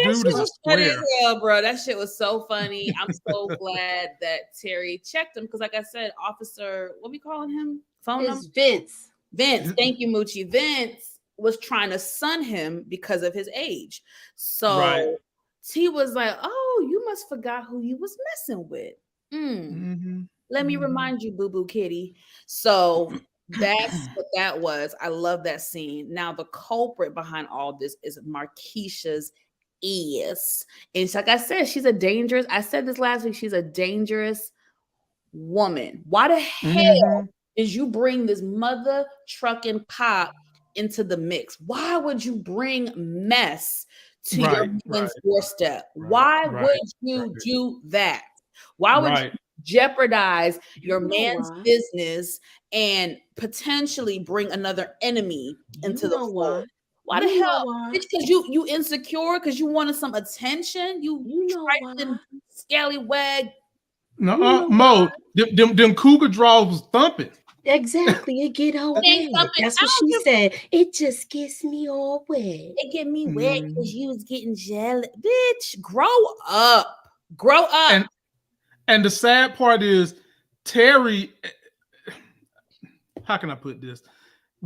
[SPEAKER 1] Dude is a square.
[SPEAKER 3] Bro, that shit was so funny. I'm so glad that Terry checked him because, like I said, Officer, what we calling him? Phone number?
[SPEAKER 4] Vince.
[SPEAKER 3] Thank you, Moochie. Vince was trying to sun him because of his age. So he was like, "Oh, you must forgot who you was messing with." Let me remind you, boo boo kitty. So that's what that was. I love that scene. Now the culprit behind all this is Marquisha's ass. And it's like I said, I said this last week, she's a dangerous woman. Why the hell did you bring this mother trucking cop into the mix? Why would you bring mess to your man's doorstep? Why would you do that? Why would you jeopardize your man's business and potentially bring another enemy into the fold? Why the hell? It's because you insecure, because you wanted some attention. You trifling scallywag.
[SPEAKER 1] No, Mo, them cougar draws was thumping.
[SPEAKER 4] Exactly, it get her wet. That's what she said. It just gets me all wet.
[SPEAKER 3] It get me wet because you was getting jealous. Bitch, grow up. And
[SPEAKER 1] the sad part is Terry, how can I put this?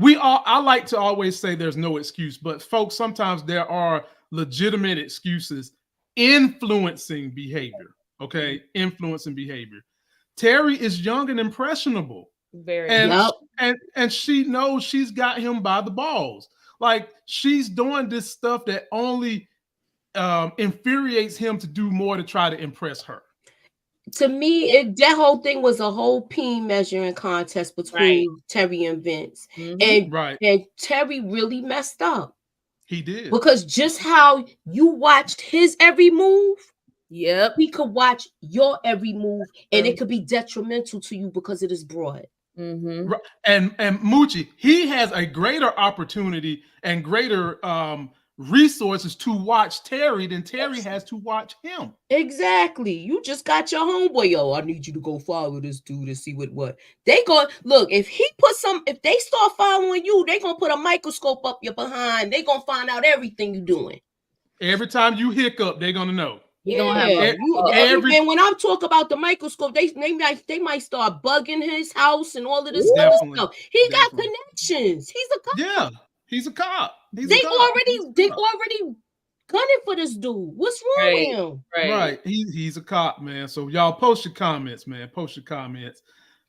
[SPEAKER 1] I like to always say there's no excuse, but folks, sometimes there are legitimate excuses influencing behavior. Okay, influencing behavior. Terry is young and impressionable,
[SPEAKER 3] Very.
[SPEAKER 1] and she knows she's got him by the balls. Like she's doing this stuff that only infuriates him to do more to try to impress her.
[SPEAKER 4] To me, that whole thing was a whole peen measuring contest between Terry and Vince. And Terry really messed up.
[SPEAKER 1] He did.
[SPEAKER 4] Because just how you watched his every move,
[SPEAKER 3] he
[SPEAKER 4] could watch your every move, and it could be detrimental to you because it is broad.
[SPEAKER 1] And Moochie, he has a greater opportunity and greater resources to watch Terry than Terry has to watch him.
[SPEAKER 4] Exactly. You just got your homeboy. Yo, I need you to go follow this dude and see what they go. Look, if they start following you, they gonna put a microscope up your behind. They gonna find out everything you doing.
[SPEAKER 1] Every time you hiccup, they're gonna know.
[SPEAKER 4] And when I'm talking about the microscope, they might start bugging his house and all of this other stuff. He got connections. He's a cop.
[SPEAKER 1] Yeah, he's a cop.
[SPEAKER 4] They already gunning for this dude. What's wrong with him?
[SPEAKER 1] Right. He's a cop, man. So y'all post your comments, man. Post your comments.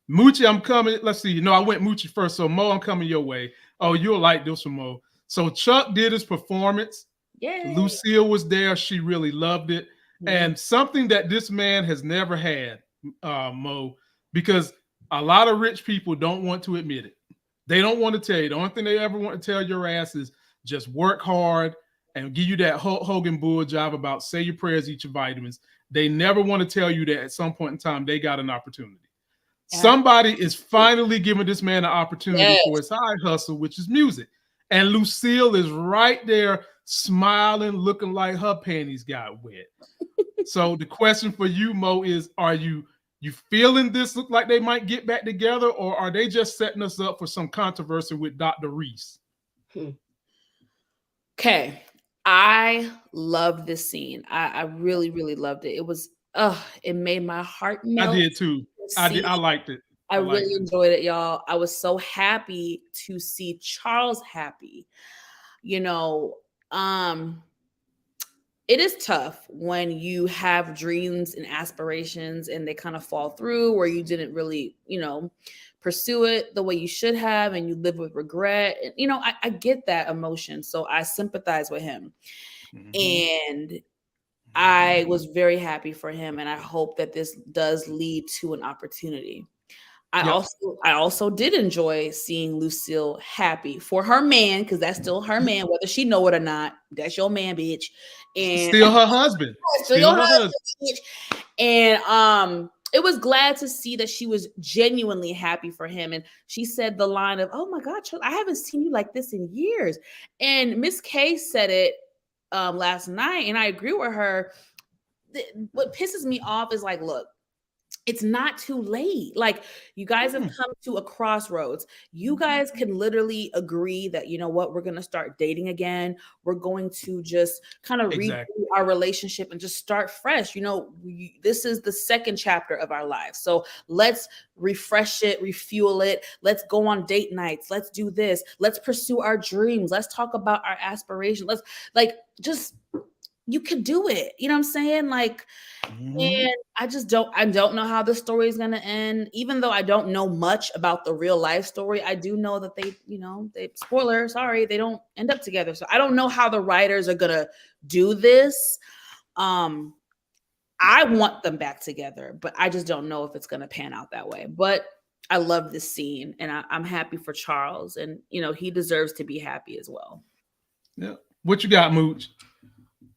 [SPEAKER 1] Moochie, I'm coming. Let's see. No, I went Moochie first. So Mo, I'm coming your way. Oh, you'll like this one, Mo. So Chuck did his performance.
[SPEAKER 3] Yeah.
[SPEAKER 1] Lucille was there. She really loved it. And something that this man has never had, Mo, because a lot of rich people don't want to admit it. They don't want to tell you. The only thing they ever want to tell your ass is just work hard and give you that Hogan bull job about say your prayers, eat your vitamins. They never want to tell you that at some point in time they got an opportunity. Somebody is finally giving this man an opportunity for his side hustle, which is music. And Lucille is right there smiling, looking like her panties got wet. So the question for you, Mo, is are you feeling this look like they might get back together, or are they just setting us up for some controversy with Dr. Reese?
[SPEAKER 3] Okay. I love this scene. I really, really loved it. It was, it made my heart melt.
[SPEAKER 1] I did too. I liked it.
[SPEAKER 3] I really enjoyed it, y'all. I was so happy to see Charles happy. You know, it is tough when you have dreams and aspirations and they kind of fall through, or you didn't really, pursue it the way you should have, and you live with regret. And, I get that emotion. So I sympathize with him. And I was very happy for him. And I hope that this does lead to an opportunity. I also did enjoy seeing Lucille happy for her man, because that's still her man, whether she know it or not. That's your man, bitch. And
[SPEAKER 1] still her husband.
[SPEAKER 3] Still her husband. And it was glad to see that she was genuinely happy for him. And she said the line of, "Oh my God, I haven't seen you like this in years." And Miss K said it last night, and I agree with her. What pisses me off is like, look, it's not too late. Like, you guys have come to a crossroads. You guys can literally agree that, you know what, we're going to start dating again. We're going to just kind of redo our relationship and just start fresh. This is the second chapter of our lives. So let's refresh it, refuel it. Let's go on date nights. Let's do this. Let's pursue our dreams. Let's talk about our aspirations. You can do it. You know what I'm saying? And I don't know how the story is going to end. Even though I don't know much about the real life story, I do know that spoiler, sorry, they don't end up together. So I don't know how the writers are going to do this. I want them back together, but I just don't know if it's going to pan out that way. But I love this scene, and I'm happy for Charles, and he deserves to be happy as well.
[SPEAKER 1] Yeah. What you got, Mooch?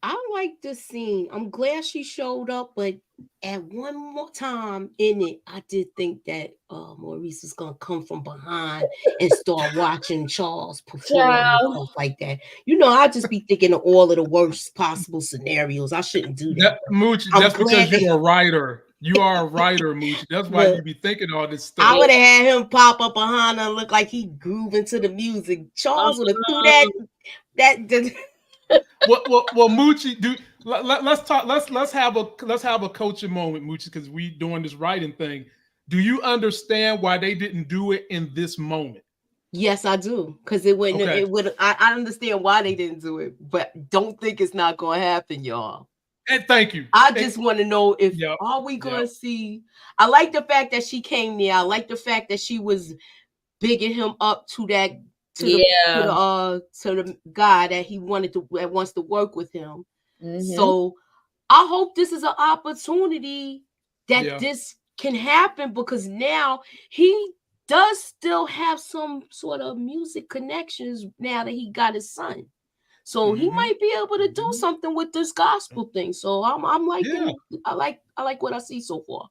[SPEAKER 4] I like this scene. I'm glad she showed up, but at one more time in it, I did think that Maurice was gonna come from behind and start watching Charles perform and stuff like that. I just be thinking of all of the worst possible scenarios. I shouldn't do that.
[SPEAKER 1] Mooch, that's because you're a writer. You are a writer, Mooch. That's why you be thinking all this stuff.
[SPEAKER 4] I would have had him pop up behind her and look like he grooving to the music. Charles would have threw that.
[SPEAKER 1] Well, Moochie, dude, let's talk. Let's have a coaching moment, Moochie, because we doing this writing thing. Do you understand why they didn't do it in this moment?
[SPEAKER 4] Yes, I do. Because it wouldn't.
[SPEAKER 1] Okay.
[SPEAKER 4] It would. I understand why they didn't do it, but don't think it's not going to happen, y'all.
[SPEAKER 1] And thank you.
[SPEAKER 4] I just want to know if
[SPEAKER 1] Yep.
[SPEAKER 4] are we going to see? I like the fact that she came there. I like the fact that she was bigging him up to that to the guy that he wants to work with him. So I hope this is an opportunity that this can happen, because now he does still have some sort of music connections now that he got his son. So he might be able to do something with this gospel thing. So I'm liking I like what I see so far.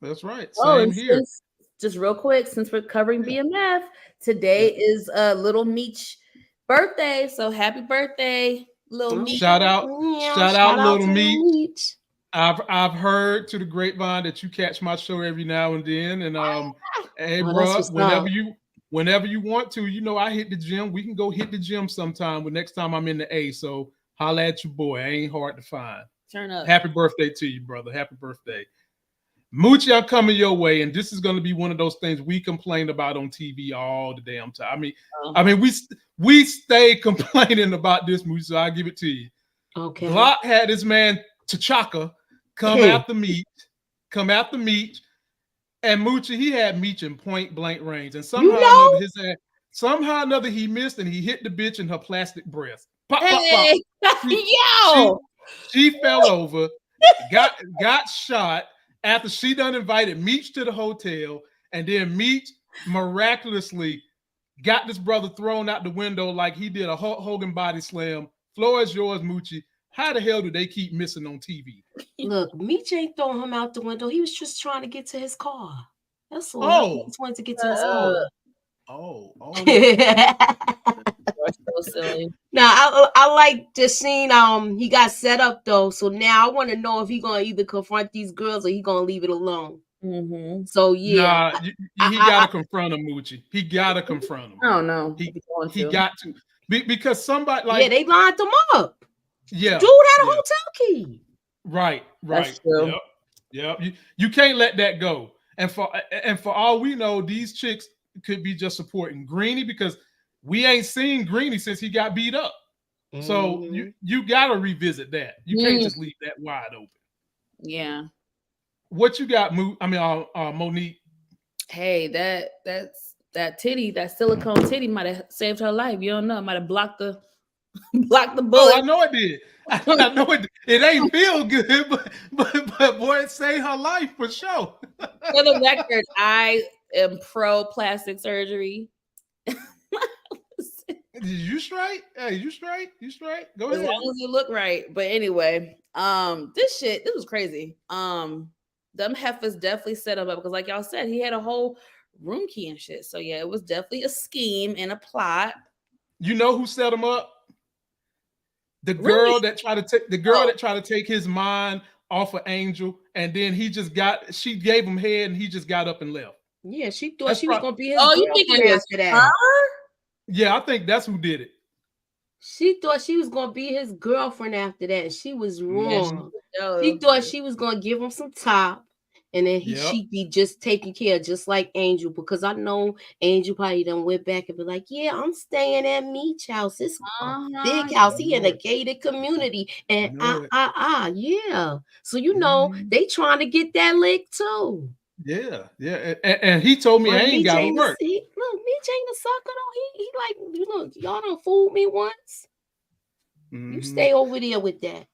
[SPEAKER 1] That's right. Same here.
[SPEAKER 3] Just real quick, since we're covering BMF, today is Little Meech's birthday. So happy birthday, Little Meech.
[SPEAKER 1] Shout out Little Meech. I've heard to the grapevine that you catch my show every now and then. And hey, bro, whenever you want to, you know, I hit the gym. We can go hit the gym sometime. But next time I'm in the A, so holla at your boy. I ain't hard to find.
[SPEAKER 3] Turn up.
[SPEAKER 1] Happy birthday to you, brother. Happy birthday. Moochie, I'm coming your way, and this is going to be one of those things we complain about on TV all the damn time. I mean, we stay complaining about this, Moochie, so I'll give it to you.
[SPEAKER 4] Okay.
[SPEAKER 1] Glock had his man T'Chaka come after Meech, and Moochie, he had Meech in point blank range, and somehow or another he missed, and he hit the bitch in her plastic breast. Pop, pop, pop. She fell over, got shot. After she done invited Meech to the hotel, and then Meech miraculously got this brother thrown out the window like he did a Hulk Hogan body slam. Floor is yours, Moochie. How the hell do they keep missing on TV?
[SPEAKER 4] Look, Meech ain't throwing him out the window. He was just trying to get to his car. That's all. He just wanted to get to his car.
[SPEAKER 3] So silly.
[SPEAKER 4] Now I like the scene. He got set up though, so now I want to know if he gonna either confront these girls or he gonna leave it alone. So yeah,
[SPEAKER 1] he gotta confront him, Moochie. He gotta confront him.
[SPEAKER 3] Oh no,
[SPEAKER 1] he got to because somebody like
[SPEAKER 4] they lined him up.
[SPEAKER 1] Yeah,
[SPEAKER 4] dude had a hotel key.
[SPEAKER 1] Right.
[SPEAKER 3] That's true.
[SPEAKER 1] Yep. You can't let that go. And for all we know, these chicks could be just supporting Greenie, because we ain't seen Greenie since he got beat up. So you gotta revisit that. You can't just leave that wide open.
[SPEAKER 3] Yeah.
[SPEAKER 1] What you got, Monique?
[SPEAKER 3] Hey, that titty, that silicone titty might have saved her life. You don't know. It might have blocked the bullet.
[SPEAKER 1] Oh, I know it did. I know it. It ain't feel good, but boy, it saved her life for sure.
[SPEAKER 3] For the record, I am pro plastic surgery.
[SPEAKER 1] You straight? Hey, you straight? Go ahead.
[SPEAKER 3] As long as you look right. But anyway, this was crazy. Them heifers definitely set him up, because like y'all said, he had a whole room key and shit. So yeah, it was definitely a scheme and a plot.
[SPEAKER 1] You know who set him up? The girl that tried to take his mind off of Angel, and then she gave him head, and he just got up and left.
[SPEAKER 4] Yeah, she thought she was gonna be his
[SPEAKER 3] girlfriend
[SPEAKER 4] after that.
[SPEAKER 1] Yeah, I think that's who did it.
[SPEAKER 4] She thought she was gonna be his girlfriend after that, and she was wrong. She thought she was gonna give him some top, and then she'd be just taking care, just like Angel, because I know Angel probably done went back and be like, yeah, I'm staying at Meech house. It's a big house. He in a gated community. And yeah. So you know, they trying to get that lick too.
[SPEAKER 1] Yeah. And he told me I ain't got to work.
[SPEAKER 4] Look, Meech ain't a sucker though. He like, y'all done fooled me once. You stay over there with that.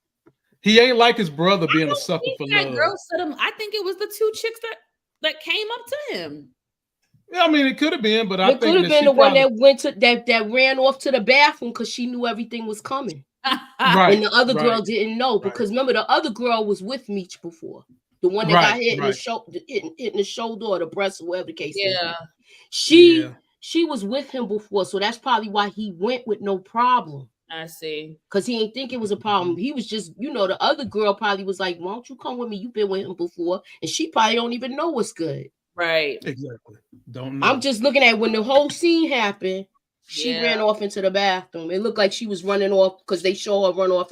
[SPEAKER 1] He ain't like his brother being a sucker for love.
[SPEAKER 3] Girl said him. I think it was the two chicks that came up to him.
[SPEAKER 1] Yeah, I mean, it could have been, but I think
[SPEAKER 4] it could have been the one that went to that ran off to the bathroom because she knew everything was coming.
[SPEAKER 1] Right.
[SPEAKER 4] And the other girl didn't know, because remember, the other girl was with Meech before. The one that got hit in the shoulder or the breast or whatever the case is. She was with him before, so that's probably why he went with no problem.
[SPEAKER 3] I see.
[SPEAKER 4] Because he didn't think it was a problem. He was just, the other girl probably was like, why don't you come with me? You've been with him before. And she probably don't even know what's good.
[SPEAKER 3] Right.
[SPEAKER 1] Exactly. Don't know.
[SPEAKER 4] I'm just looking at when the whole scene happened, she ran off into the bathroom. It looked like she was running off because they show her run off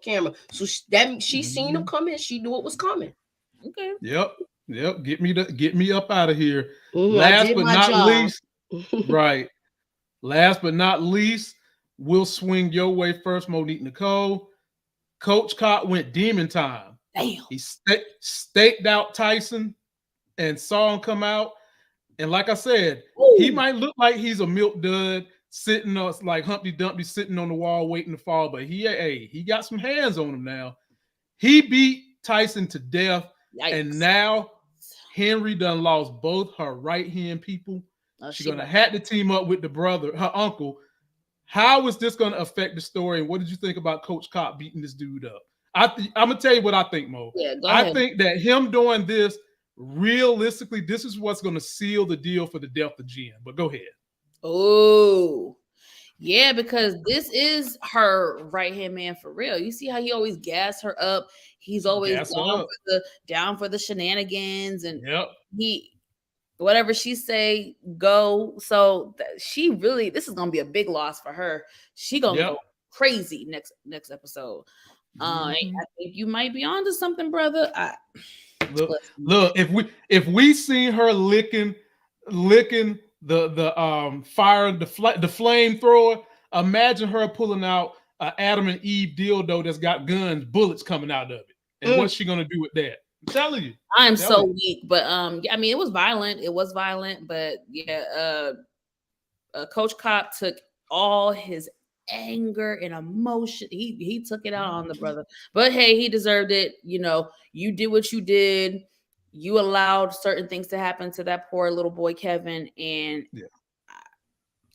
[SPEAKER 4] camera. So she seen him come in. She knew it was coming.
[SPEAKER 3] Okay.
[SPEAKER 1] Yep. Yep, get me up out of here.
[SPEAKER 4] I
[SPEAKER 1] Last
[SPEAKER 4] did
[SPEAKER 1] but
[SPEAKER 4] my
[SPEAKER 1] not
[SPEAKER 4] job.
[SPEAKER 1] least, right. Last but not least, we'll swing your way first, Monique Nicole. Coach Cott went demon time.
[SPEAKER 3] Damn.
[SPEAKER 1] He staked out TYSON and saw him come out. And like I said, he might look like he's a milk dud sitting on like Humpty Dumpty sitting on the wall waiting to fall, but he got some hands on him now. He beat TYSON to death.
[SPEAKER 3] Yikes.
[SPEAKER 1] And now Henry done lost both her right hand people. She's gonna have to team up with the brother, her uncle. How is this gonna affect the story? And what did you think about Coach Cott beating this dude up? I'm gonna tell you what I think, Mo.
[SPEAKER 3] Yeah, go ahead.
[SPEAKER 1] I think that him doing this, realistically, this is what's gonna seal the deal for the death of Jen. But go ahead.
[SPEAKER 3] Oh, yeah, because this is her right hand man for real. You see how he always gas her up. He's always down for the shenanigans, and he whatever she say go. So she really, this is gonna be a big loss for her. She gonna go crazy next episode. I think you might be onto something, brother.
[SPEAKER 1] Look, if we seen her licking the fire, the flamethrower, imagine her pulling out an Adam and Eve dildo that's got guns, bullets coming out of it. And what's she gonna do with that? I'm telling you.
[SPEAKER 3] I'm so weak, but I mean, it was violent. It was violent, but yeah, Coach Cop took all his anger and emotion. He took it out on the brother. But hey, he deserved it. You know, you did what you did. You allowed certain things to happen to that poor little boy Kevin. And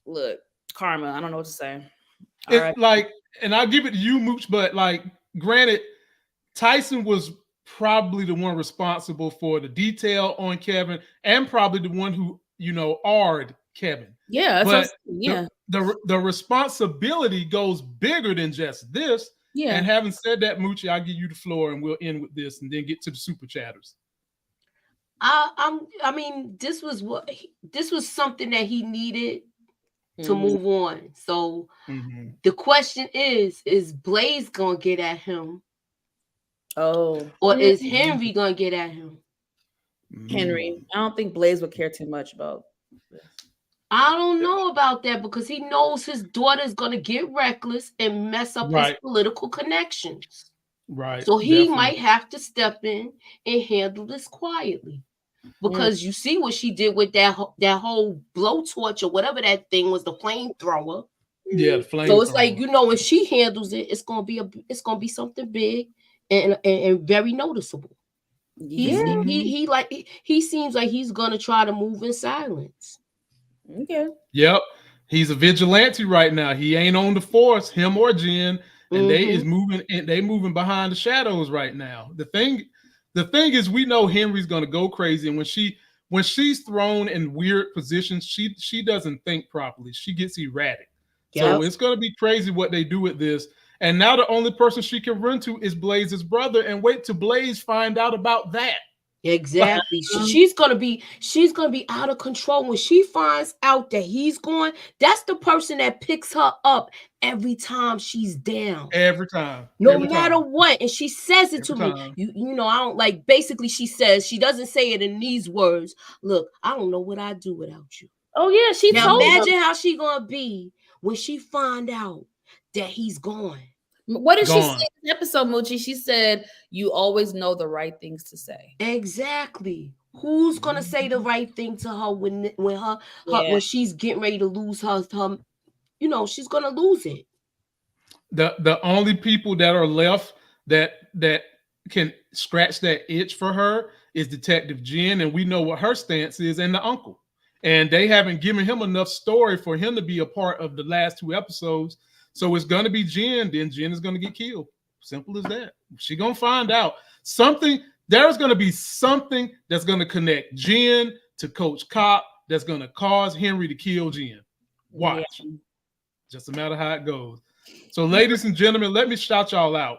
[SPEAKER 3] look, karma. I don't know what to say.
[SPEAKER 1] It's like, and I'll give it to you, Mooch, but like, granted, TYSON was probably the one responsible for the detail on Kevin and probably the one who, you know, R-ed Kevin.
[SPEAKER 3] Yeah.
[SPEAKER 1] But the responsibility goes bigger than just this. Yeah. And having said that, Moochie, I'll give you the floor and we'll end with this and then get to the super chatters.
[SPEAKER 4] I mean, this was something that he needed to move on. So the question is Blaze gonna get at him? Oh, or is Henry gonna get at him?
[SPEAKER 3] Henry. I don't think Blaze would care too much about this.
[SPEAKER 4] I don't know about that because he knows his daughter's gonna get reckless and mess up his political connections. Right. So he might have to step in and handle this quietly. Because you see what she did with that whole blowtorch or whatever that thing was, the flamethrower. Yeah, the flamethrower. So it's like, you know, when she handles it, it's gonna be something big and very noticeable. Yeah, he seems like he's gonna try to move in silence.
[SPEAKER 3] Okay.
[SPEAKER 1] Yep, he's a vigilante right now. He ain't on the force, him or Jen, and they moving behind the shadows right now. The thing is, we know Henry's gonna go crazy, and when she's thrown in weird positions, she doesn't think properly. She gets erratic. Yep. So it's gonna be crazy what they do with this. And now the only person she can run to is Blaze's brother, and wait till Blaze find out about that.
[SPEAKER 4] Exactly. She's gonna be out of control when she finds out that he's going. That's the person that picks her up every time she's down.
[SPEAKER 1] Every time.
[SPEAKER 4] No matter what. And she says it to me. You know, I don't like, basically she says, she doesn't say it in these words. Look, I don't know what I'd do without you.
[SPEAKER 3] Oh yeah, she
[SPEAKER 4] now imagine how she gonna be when she find out that he's gone.
[SPEAKER 3] What did she say in the episode, Moochie? She said, you always know the right things to say.
[SPEAKER 4] Exactly. Who's gonna say the right thing to her when she's getting ready to lose her, you know, she's gonna lose it.
[SPEAKER 1] The only people that are left that can scratch that itch for her is Detective Jen, and we know what her stance is, and the uncle. And they haven't given him enough story for him to be a part of the last 2 episodes. So it's gonna be Jen, then Jen is gonna get killed. Simple as that. She's gonna find out something. There's gonna be something that's gonna connect Jen to Coach Cop that's gonna cause Henry to kill Jen. Watch. Yeah. Just a matter how it goes. So, ladies and gentlemen, let me shout y'all out.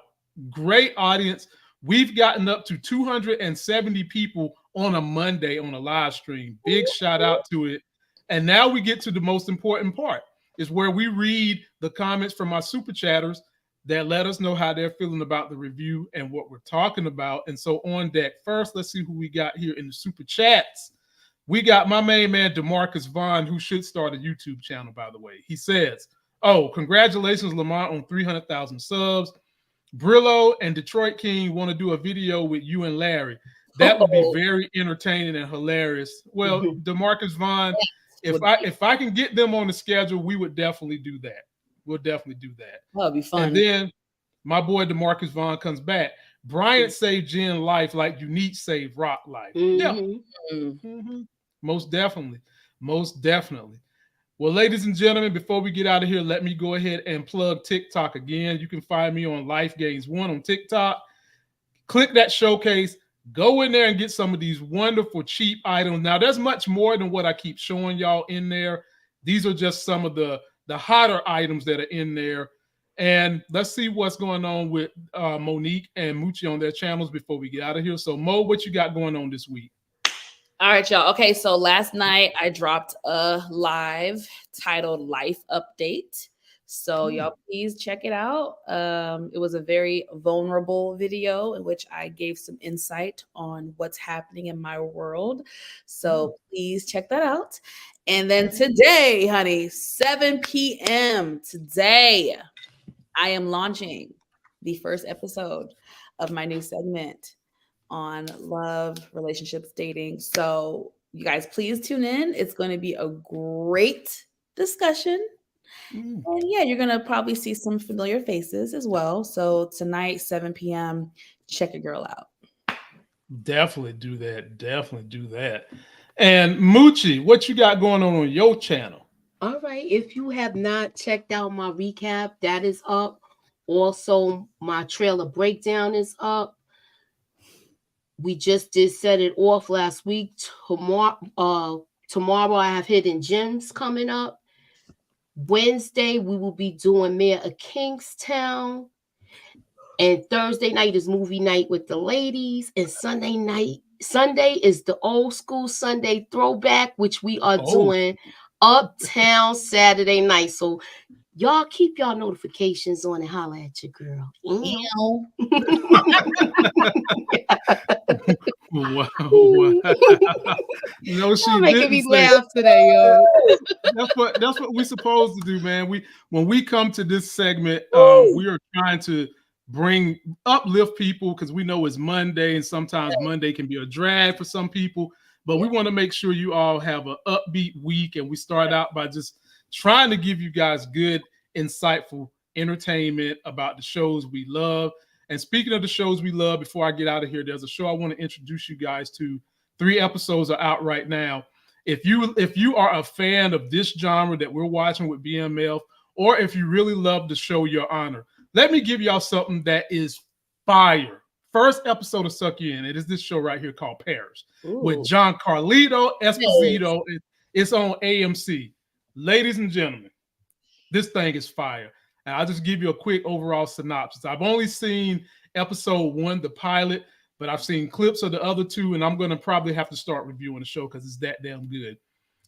[SPEAKER 1] Great audience. We've gotten up to 270 people on a Monday on a live stream. Big shout out to it. And now we get to the most important part. Is where we read the comments from our super chatters. that let us know how they're feeling about the review and what we're talking about. And so on deck first, let's see who we got here in the super chats. We got my main man, DeMarcus Vaughn, who should start a YouTube channel, by the way. He says, oh, congratulations, Lamont, on 300,000 subs. Brillo and Detroit King want to do a video with you and Larry. That would be very entertaining and hilarious. Well, DeMarcus Vaughn, if I can get them on the schedule, we would definitely do that. We'll definitely do that.
[SPEAKER 3] That'll be fun.
[SPEAKER 1] And then my boy DeMarcus Vaughn comes back. Bryant saved Jen life like Unique saved Rock life. Yeah. Most definitely. Most definitely. Well, ladies and gentlemen, before we get out of here, let me go ahead and plug TikTok again. You can find me on LifeGains1 on TikTok. Click that showcase. Go in there and get some of these wonderful cheap items. Now, there's much more than what I keep showing y'all in there. These are just some of the hotter items that are in there. And let's see what's going on with Monique and Moochie on their channels before we get out of here. So, Mo, what you got going on this week?
[SPEAKER 3] All right, y'all. Okay, so last night I dropped a live titled Life Update. So y'all please check it out. It was a very vulnerable video in which I gave some insight on what's happening in my world. So please check that out. And then today, honey, 7 p.m. today, I am launching the first episode of my new segment on love, relationships, dating. So you guys, please tune in. It's going to be a great discussion. And yeah, you're going to probably see some familiar faces as well. So tonight, 7 p.m., check your girl out.
[SPEAKER 1] Definitely do that. Definitely do that. And Moochie, what you got going on your channel?
[SPEAKER 4] All right. If you have not checked out my recap, that is up. Also, my trailer breakdown is up. We just did set it off last week. Tomorrow I have Hidden Gems coming up. Wednesday, we will be doing Mayor of Kingstown. And Thursday night is movie night with the ladies. And Sunday is the old school Sunday throwback, which we are doing Uptown Saturday night. So y'all keep y'all notifications on and holler at your girl.
[SPEAKER 1] Wow. No, she
[SPEAKER 4] making me laugh today, yo.
[SPEAKER 1] That's what we're supposed to do, man. When we come to this segment, we are trying to uplift people because we know it's Monday and sometimes Monday can be a drag for some people, but we want to make sure you all have an upbeat week, and we start out by just trying to give you guys good, insightful entertainment about the shows we love. And speaking of the shows we love, before I get out of here, there's a show I want to introduce you guys to. 3 episodes are out right now. If you are a fan of this genre that we're watching with BMF, or if you really love the show Your Honor, let me give y'all something that is fire. First episode of Suck You In. It is this show right here called Paris with Giancarlo Esposito. It's on AMC. Ladies and gentlemen, this thing is fire. And I'll just give you a quick overall synopsis. I've only seen episode 1, the pilot, but I've seen clips of the other 2, and I'm going to probably have to start reviewing the show because it's that damn good.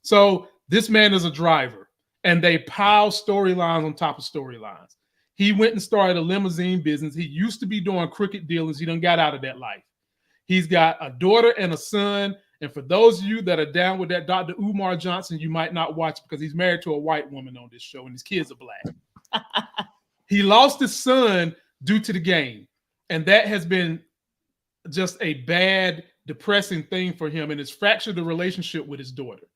[SPEAKER 1] So this man is a driver, and they pile storylines on top of storylines. He went and started a limousine business. He used to be doing crooked dealings. He done got out of that life. He's got a daughter and a son. And for those of you that are down with that Dr. Umar Johnson, you might not watch because he's married to a white woman on this show, and his kids are black. He lost his son due to the game, and that has been just a bad, depressing thing for him, and it's fractured the relationship with his daughter.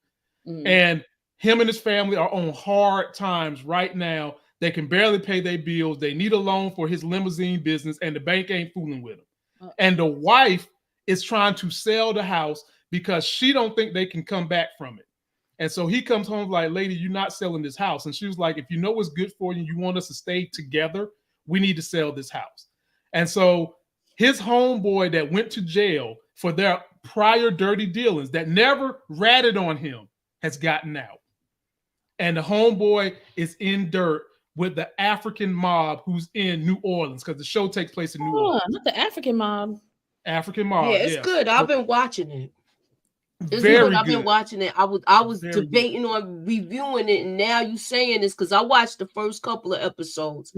[SPEAKER 1] And him and his family are on hard times right now. They can barely pay their bills. They need a loan for his limousine business, and the bank ain't fooling with him. And the wife is trying to sell the house because she don't think they can come back from it. And so he comes home like, lady, you're not selling this house. And she was like, if you know what's good for you, you want us to stay together, we need to sell this house. And so his homeboy that went to jail for their prior dirty dealings that never ratted on him has gotten out. And the homeboy is in dirt with the African mob who's in New Orleans because the show takes place in New Orleans.
[SPEAKER 3] Not the African mob.
[SPEAKER 1] African mob.
[SPEAKER 4] Yeah, it's good. I've been watching it.
[SPEAKER 1] Very
[SPEAKER 4] I've
[SPEAKER 1] good.
[SPEAKER 4] been watching it. I was
[SPEAKER 1] Very
[SPEAKER 4] debating on reviewing it, and now you saying this because I watched the first couple of episodes.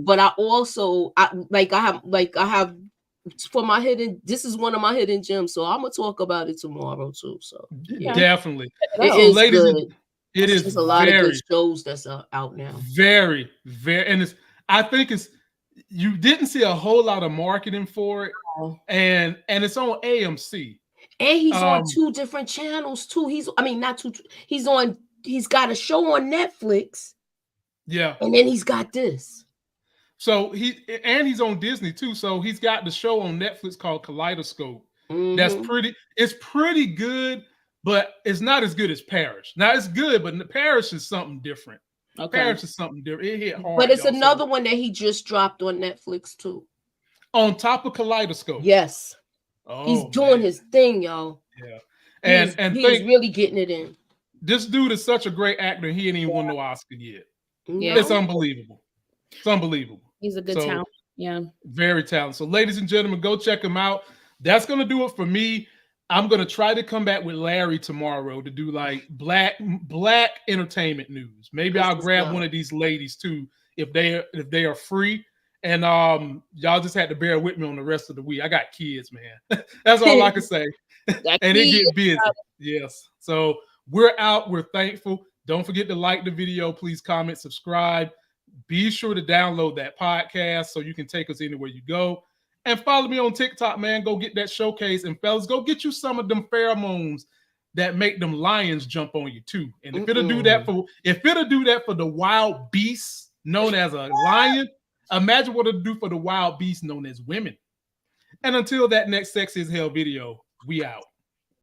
[SPEAKER 4] But I also I have for my hidden. This is one of my hidden gems, so I'm gonna talk about it tomorrow too. So yeah.
[SPEAKER 1] Definitely.
[SPEAKER 4] It
[SPEAKER 1] So,
[SPEAKER 4] is
[SPEAKER 1] ladies,
[SPEAKER 4] good.
[SPEAKER 1] it is
[SPEAKER 4] There's a lot of good shows that's out now.
[SPEAKER 1] Very, and it's. I think it's. You didn't see a whole lot of marketing for it, and it's on AMC.
[SPEAKER 4] And he's on 2 different channels too. He's not 2. He's got a show on Netflix.
[SPEAKER 1] Yeah.
[SPEAKER 4] And then he's got this.
[SPEAKER 1] So he's on Disney too. So he's got the show on Netflix called Kaleidoscope. That's it's pretty good, but it's not as good as Parish. Now it's good, but Parish is something different. Okay. Parish is something different. It hit hard.
[SPEAKER 4] But it's another one that he just dropped on Netflix too.
[SPEAKER 1] On top of Kaleidoscope.
[SPEAKER 4] Yes. Oh, he's doing his thing, y'all.
[SPEAKER 1] Yeah. And
[SPEAKER 4] he's really getting it in.
[SPEAKER 1] This dude is such a great actor. He ain't even won no Oscar yet.
[SPEAKER 3] Yeah.
[SPEAKER 1] It's unbelievable. It's unbelievable.
[SPEAKER 3] He's a good talent. Yeah.
[SPEAKER 1] Very talented. So, ladies and gentlemen, go check him out. That's going to do it for me. I'm going to try to come back with Larry tomorrow to do like black entertainment news. Maybe I'll grab one of these ladies too if they are free. And y'all just had to bear with me on the rest of the week. I got kids, man. That's all I can say. And it get busy. Yes. So we're out. We're thankful. Don't forget to like the video. Please comment, subscribe. Be sure to download that podcast so you can take us anywhere you go. And follow me on TikTok, man. Go get that showcase. And fellas, go get you some of them pheromones that make them lions jump on you too. And if it'll do that for the wild beasts known as a lion, imagine what it'll do for the wild beasts known as women. And until that next Sex is Hell video, we out.